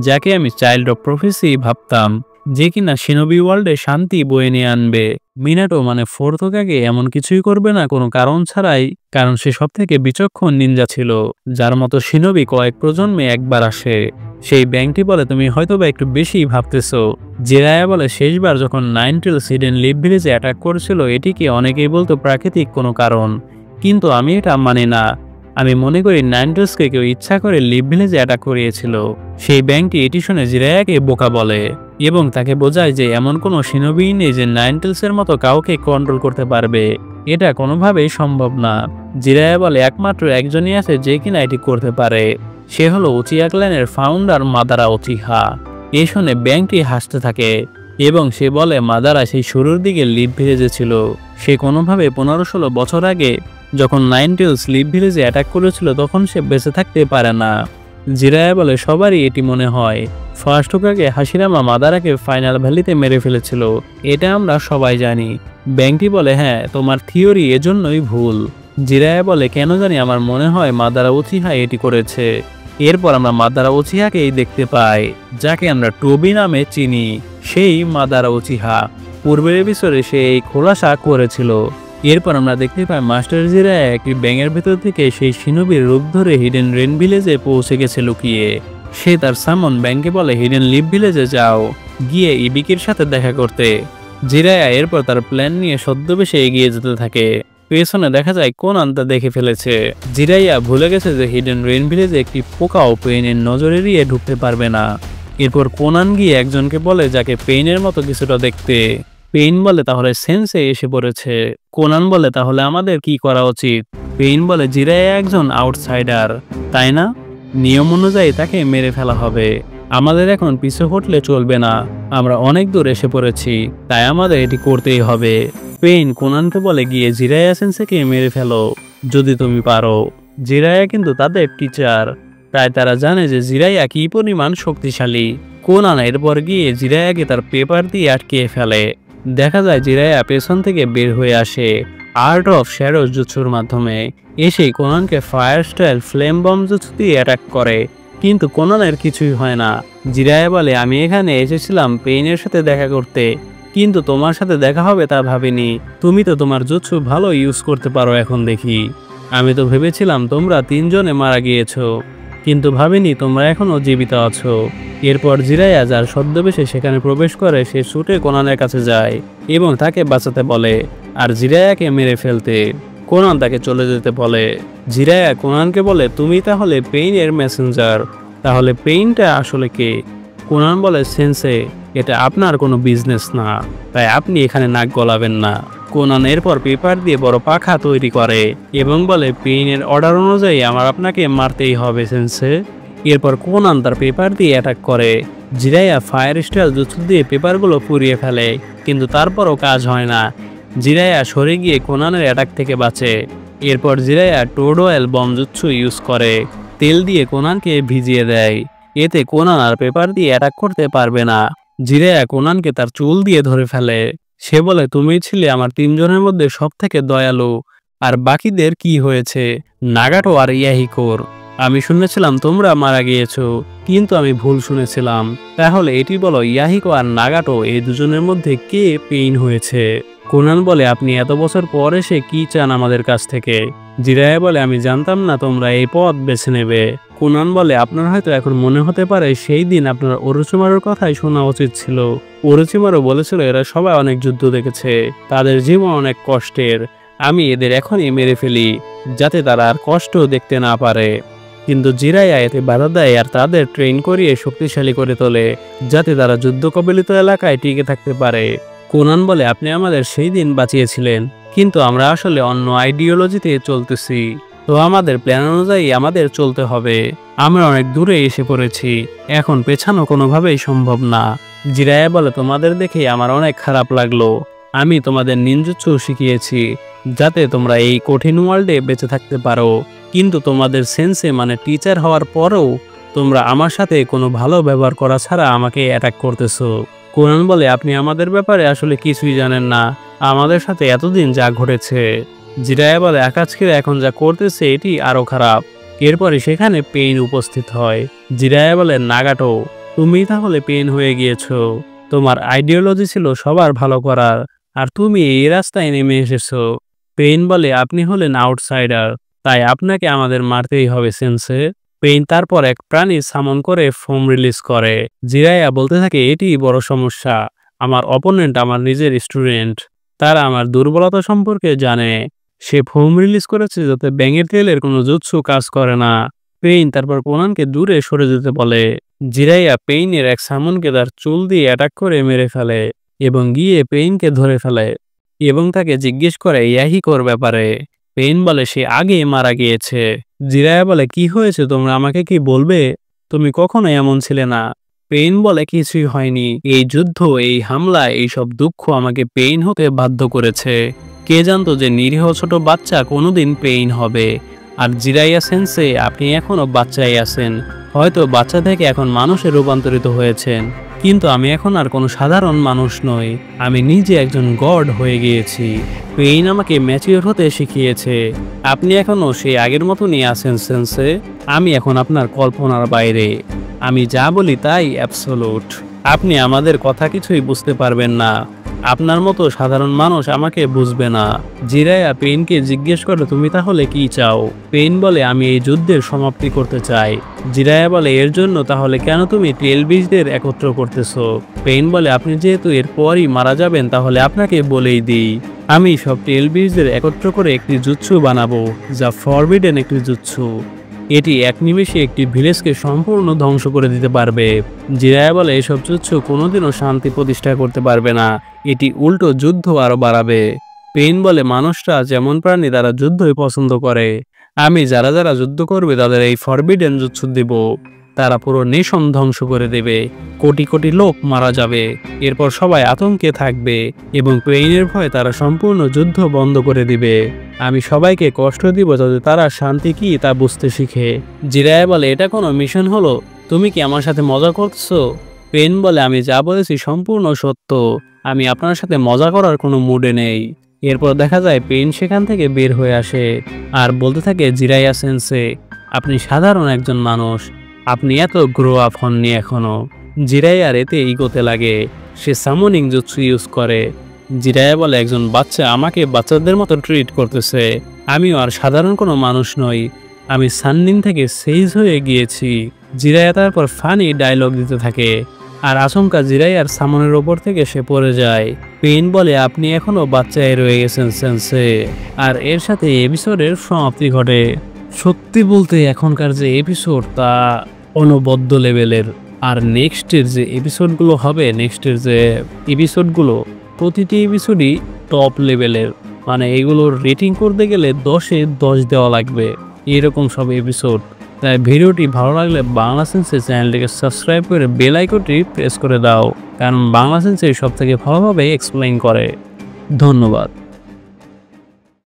যাকে আমি চাইল্ড অফ প্রফেসি ভাবতাম, যে কিনা শিনোবি ওয়ার্ল্ডে শান্তি বয়ে নিয়ে আনবে। মিনাটো মানে ফোর্থ হোকাগে এমন কিছুই করবে না কোনো কারণ ছাড়াই, কারণ সে সবথেকে বিচক্ষণ নিনজা ছিল, যার মতো শিনোবি কয়েক প্রজন্মে একবার আসে। সেই ব্যাংকটি বলে তুমি হয়তোবা একটু বেশি ভাবতেছো। জিরায়া বলে শেষবার যখন নাইন টেলস হিডেন লিভ ভিলেজে অ্যাটাক করেছিল এটিকে অনেকেই বলতো প্রাকৃতিক কোনো কারণ, কিন্তু আমি এটা মানি না। আমি মনে করি নাইন টেলসকে কেউ ইচ্ছা করে লিভ ভিলেজে অ্যাটাক করিয়েছিল। সেই ব্যাংকটি এটি শুনে জিরায়াকে বোকা বলে এবং তাকে বোঝায় যে এমন কোনো শিনোবি নেই যে নাইন টেলসের মতো কাউকে কন্ট্রোল করতে পারবে, এটা কোনোভাবেই সম্ভব না। জিরায়া বলে একমাত্র একজনই আছে যে কিনা এটি করতে পারে, সে হলো উচিয়া ক্ল্যানের ফাউন্ডার মাদারা উচিহা। এই শুনে ব্যাংকটি হাসতে থাকে এবং সে বলে মাদারা সেই শুরুর দিকে লিভ ভিলেজে ছিল, সে কোনোভাবে 15-16 বছর আগে যখন নাইন টেলস লিভ ভিলেজে অ্যাটাক করেছিল তখন সে বেঁচে থাকতে পারে না। জিরায়া বলে সবারই এটি মনে হয়, ফার্স্ট হোকাগে হাশিরামা মাদারাকে ফাইনাল ভ্যালিতে মেরে ফেলেছিল, এটা আমরা সবাই জানি। ব্যাংকটি বলে হ্যাঁ তোমার থিওরি এজন্যই ভুল। জিরায়া বলে কেন জানি আমার মনে হয় মাদারা উচিহা এটি করেছে। এরপর আমরা মাদারা উচিহাকেই দেখতে পাই, যাকে আমরা টোবি নামে চিনি, সেই মাদারা উচিহা। পূর্বের এপিসোডে সে এই খোলাসা করেছিল। এরপর আমরা দেখতে পাই মাস্টার জিরায়া একটি ব্যাঙের ভেতর থেকে সেই শিনোবির রূপ ধরে হিডেন রেন ভিলেজে পৌঁছে গেছে লুকিয়ে। সে তার সামন ব্যাংকে বলে হিডেন লিভ ভিলেজে যাও, গিয়ে ইবিকির সাথে দেখা করতে। জিরায়া এরপর তার প্ল্যান নিয়ে ছদ্মবেশে এগিয়ে যেতে থাকে। পেছনে দেখা যায় কোনান তা দেখে ফেলেছে। জিরাইয়া ভুলে গেছে যে হিডেন রেন ভিলেজে একটি পোকাও পেইনের নজর এড়িয়ে ঢুকতে পারবে না। এরপর কোনান গিয়ে একজনকে বলে যাকে পেইনের মতো কিছুটা দেখতে। পেইন বলে তাহলে সেন্সে এসে পড়েছে। কোনান বলে তাহলে আমাদের কি করা উচিত? পেইন বলে জিরাইয়া একজন আউটসাইডার, তাই না? নিয়ম অনুযায়ী তাকে মেরে ফেলা হবে, আমাদের এখন পিছু হটলে চলবে না, আমরা অনেক দূর এসে পড়েছি, তাই আমাদের এটি করতেই হবে। পেইন কোনানকে বলে গিয়ে জিরাইয়া সেন্সেকে মেরে ফেলো যদি তুমি পারো। জিরাইয়া কিন্তু তাদের টিচার, তাই তারা জানে যে জিরাইয়া কি পরিমাণ শক্তিশালী। কোনান এরপর গিয়ে জিরাইয়াকে তার পেপার দিয়ে আটকিয়ে ফেলে। দেখা যায় জিরাইয়া পেছন থেকে বের হয়ে আসে আর্ট অফ শ্যাডোজ জুৎসুর মাধ্যমে। এসে কোনানকে ফায়ার স্টাইল ফ্লেম বম জুৎসু দিয়ে অ্যাটাক করে, কিন্তু কোনানের কিছুই হয় না। জিরাইয়া বলে আমি এখানে এসেছিলাম পেইনের সাথে দেখা করতে, কিন্তু তোমার সাথে দেখা হবে তা ভাবিনি। তুমি তো তোমার জুৎসু ভালো ইউজ করতে পারো এখন দেখি। আমি তো ভেবেছিলাম তোমরা 3 জনে মারা গিয়েছো, কিন্তু ভাবিনি তোমরা এখনো জীবিত আছো। এরপর জিরাইয়া যার ছদ্মবেশে সেখানে প্রবেশ করে সে ছুটে কোনানের কাছে যায় এবং তাকে বাঁচাতে বলে আর জিরাইয়াকে মেরে ফেলতে। কোনান তাকে চলে যেতে বলে। জিরাইয়া কোনানকে বলে তুমি তাহলে পেইনের মেসেঞ্জার, তাহলে পেইনটা আসলে কে? কোনান বলে সেন্সে, এটা আপনার কোনো বিজনেস না, তাই আপনি এখানে নাক গলাবেন না। কোনান এরপর পেপার দিয়ে বড় পাখা তৈরি করে এবং বলে পেইনের অর্ডার অনুযায়ী আমার আপনাকে মারতেই হবে সেন্সে। এরপর কোনান তার পেপার দিয়ে অ্যাটাক করে। জিরাইয়া ফায়ার স্টাইল জুৎসু দিয়ে পেপারগুলো পুড়িয়ে ফেলে, কিন্তু তারপরও কাজ হয় না। জিরাইয়া সরে গিয়ে কোনানের অ্যাটাক থেকে বাঁচে। এরপর জিরাইয়া টোড অয়েল বম জুৎসু ইউজ করে তেল দিয়ে কোনানকে ভিজিয়ে দেয়, এতে কোনান আর পেপার দিয়ে অ্যাটাক করতে পারবে না। জিরাইয়া কোনানকে তার চুল দিয়ে ধরে ফেলে। সে বলে তুমি ছিলে আমার 3 জনের মধ্যে সব থেকে দয়ালু, আর বাকিদের কি হয়েছে? নাগাটো আর ইয়াহিকোর। আমি শুনেছিলাম তোমরা মারা গিয়েছো, কিন্তু আমি ভুল শুনেছিলাম। তাহলে এটি বলো ইয়াহিকো আর নাগাটো এই দুজনের মধ্যে কে পেইন হয়েছে? কোনান বলে আপনি এত বছর পর এসে কি চান আমাদের কাছ থেকে? জিরাইয়া বলে আমি জানতাম না তোমরা এই পথ বেছে নেবে। কোনান বলে আপনার হয়তো এখন মনে হতে পারে সেই দিন আপনার ওরোচিমারুর কথাই শোনা উচিত ছিল। ওরোচিমারু বলেছিল এরা সবাই অনেক যুদ্ধ দেখেছে, তাদের জীবন অনেক কষ্টের, আমি এদের এখনই মেরে ফেলি যাতে তারা আর কষ্ট দেখতে না পারে। কিন্তু জিরাইয়া এতে বাধা দেয় আর তাদের ট্রেন করিয়ে শক্তিশালী করে তোলে যাতে তারা যুদ্ধ কবলিত এলাকায় টিকে থাকতে পারে। কোনান বলে আপনি আমাদের সেই দিন বাঁচিয়েছিলেন, কিন্তু আমরা আসলে অন্য আইডিওলজিতে চলতেছি, তো আমাদের প্ল্যান অনুযায়ী আমাদের চলতে হবে। আমরা অনেক দূরে এসে পড়েছি, এখন পেছানো কোনোভাবেই সম্ভব না। জিরাইয়া বলে তোমাদের দেখে আমার অনেক খারাপ লাগলো, আমি তোমাদের নিনজুৎসু শিখিয়েছি যাতে তোমরা এই কঠিন ওয়ার্ল্ডে বেঁচে থাকতে পারো, কিন্তু তোমাদের সেন্সে মানে টিচার হওয়ার পরেও তোমরা আমার সাথে কোনো ভালো ব্যবহার করা ছাড়া আমাকে অ্যাটাক করতেছো। কোনান বলে আপনি আমাদের ব্যাপারে আসলে কিছুই জানেন না, আমাদের সাথে এতদিন যা ঘটেছে। জিরাইয়া বলে আকাজকিরা এখন যা করতেছে এটি আরো খারাপ। এরপরে সেখানে পেইন উপস্থিত হয়। জিরাইয়া বলে নাগাটো, তুমি তাহলে পেইন হয়ে গিয়েছো, তোমার আইডিওলজি ছিল সবার ভালো করার, আর তুমি এই রাস্তায় নেমে এসেছো। পেইন বলে আপনি হলেন আউটসাইডার, তাই আপনাকে আমাদের মারতেই হবে সেন্সে। পেইন তারপর এক প্রাণী সামন করে ফোম রিলিজ করে। জিরাইয়া বলতে থাকে এটি বড় সমস্যা, আমার অপোনেন্ট আমার নিজের স্টুডেন্ট, তারা আমার দুর্বলতা সম্পর্কে জানে। সে ফোম রিলিজ করেছে যাতে ব্যাঙের তেলের কোনো জুৎসু কাজ করে না। পেইন তারপর কোনানকে দূরে সরে যেতে বলে। জিরাইয়া পেইনের এক সামনকে তার চুল দিয়ে অ্যাটাক করে মেরে ফেলে এবং গিয়ে পেইনকে ধরে ফেলে এবং তাকে জিজ্ঞেস করে ইয়াহিকোর ব্যাপারে। পেইন বলে সে আগে মারা গিয়েছে। জিরাইয়া বলে কি হয়েছে তোমরা আমাকে কি বলবে, তুমি কখনো এমন ছিলে না। পেইন বলে কিছুই হয়নি, এই যুদ্ধ, এই হামলা, এইসব দুঃখ আমাকে পেইন হতে বাধ্য করেছে। কে জানতো যে নিরীহ ছোট বাচ্চা কোনোদিন পেইন হবে। আর জিরাইয়া সেন্সে আপনি এখনো বাচ্চাই আছেন, হয়তো বাচ্চা থেকে এখন মানুষে রূপান্তরিত হয়েছেন, কিন্তু আমি এখন আর কোনো সাধারণ মানুষ নই, আমি নিজে একজন গড হয়ে গিয়েছি। পেইন আমাকে ম্যাচিওর হতে শিখিয়েছে, আপনি এখনো সেই আগের মতনই আছেন সেন্সে, আমি এখন আপনার কল্পনার বাইরে, আমি যা বলি তাই অ্যাবসোলুট, আপনি আমাদের কথা কিছুই বুঝতে পারবেন না, আপনার মতো সাধারণ মানুষ আমাকে বুঝবে না। জিরাইয়া পেইনকে জিজ্ঞেস করে তুমি তাহলে কি চাও। পেইন বলে আমি এই যুদ্ধের সমাপ্তি করতে চাই। জিরাইয়া বলে এর জন্য তাহলে কেন তুমি টেলবিজদের একত্র করতেছো। পেইন বলে আপনি যেহেতু এরপরই মারা যাবেন তাহলে আপনাকে বলেই দিই, আমি সব টেলবিজদের একত্র করে একটি জুৎসু বানাবো যা ফরবিডেন একটি জুৎসু, এটি এক নিমেষে একটি ভিলেজকে সম্পূর্ণ ধ্বংস করে দিতে পারবে। জিরাইয়া বলে এসব জুৎসু কোনোদিনও শান্তি প্রতিষ্ঠা করতে পারবে না, এটি উল্টো যুদ্ধ আরো বাড়াবে। পেইন বলে মানুষরা যেমন প্রাণী তারা যুদ্ধই পছন্দ করে, আমি যারা যারা যুদ্ধ করবে তাদের এই ফরবিডেন জুৎসু দেব, তারা পুরো নেশন ধ্বংস করে দেবে, কোটি কোটি লোক মারা যাবে, এরপর সবাই আতঙ্কে থাকবে এবং পেইনের ভয়ে তারা সম্পূর্ণ যুদ্ধ বন্ধ করে দিবে। আমি সবাইকে কষ্ট দিব যাতে তারা শান্তি কি তা বুঝতে শিখে। জিরাইয়া বলে এটা কোনো মিশন হলো, তুমি কি আমার সাথে মজা করছো। পেইন বলে আমি যা বলেছি সম্পূর্ণ সত্য, আমি আপনার সাথে মজা করার কোনো মুডে নেই। এরপর দেখা যায় পেইন সেখান থেকে বের হয়ে আসে আর বলতে থাকে জিরাইয়া সেন্সে আপনি সাধারণ একজন মানুষ, আপনি এত গ্রো আপ হননি এখনো। জিরাইয়ার এতে ইগোতে লাগে, সে সামনিং জুৎসু ইউজ করে। জিরাইয়া বলে একজন বাচ্চা আমাকে বাচ্চাদের মতো ট্রিট করতেছে, আমিও আর সাধারণ কোনো মানুষ নই, আমি সাননিন থেকে সেইজ হয়ে গিয়েছি। জিরাইয়া তারপর ফানি ডায়লগ দিতে থাকে আর আচমকা জিরাইয়ার সামনের ওপর থেকে সে পড়ে যায়। পেইন বলে আপনি এখনো বাচ্চায় রয়ে গেছেন সেন্সে। আর এর সাথে এপিসোডের সমাপ্তি ঘটে। সত্যি বলতে এখনকার যে এপিসোড তা অনবদ্য লেভেলের, আর নেক্সটের যে এপিসোডগুলো হবে, নেক্সটের যে এপিসোডগুলো প্রতিটি এপিসোডই টপ লেভেলের, মানে এগুলোর রেটিং করতে গেলে 10-এ 10 দেওয়া লাগবে এরকম সব এপিসোড। তাই ভিডিওটি ভালো লাগলে বাংলা সেন্সে চ্যানেলটিকে সাবস্ক্রাইব করে বেল আইকনটি প্রেস করে দাও, কারণ বাংলা সেন্সে সব থেকে ভালোভাবে এক্সপ্লেইন করে। ধন্যবাদ।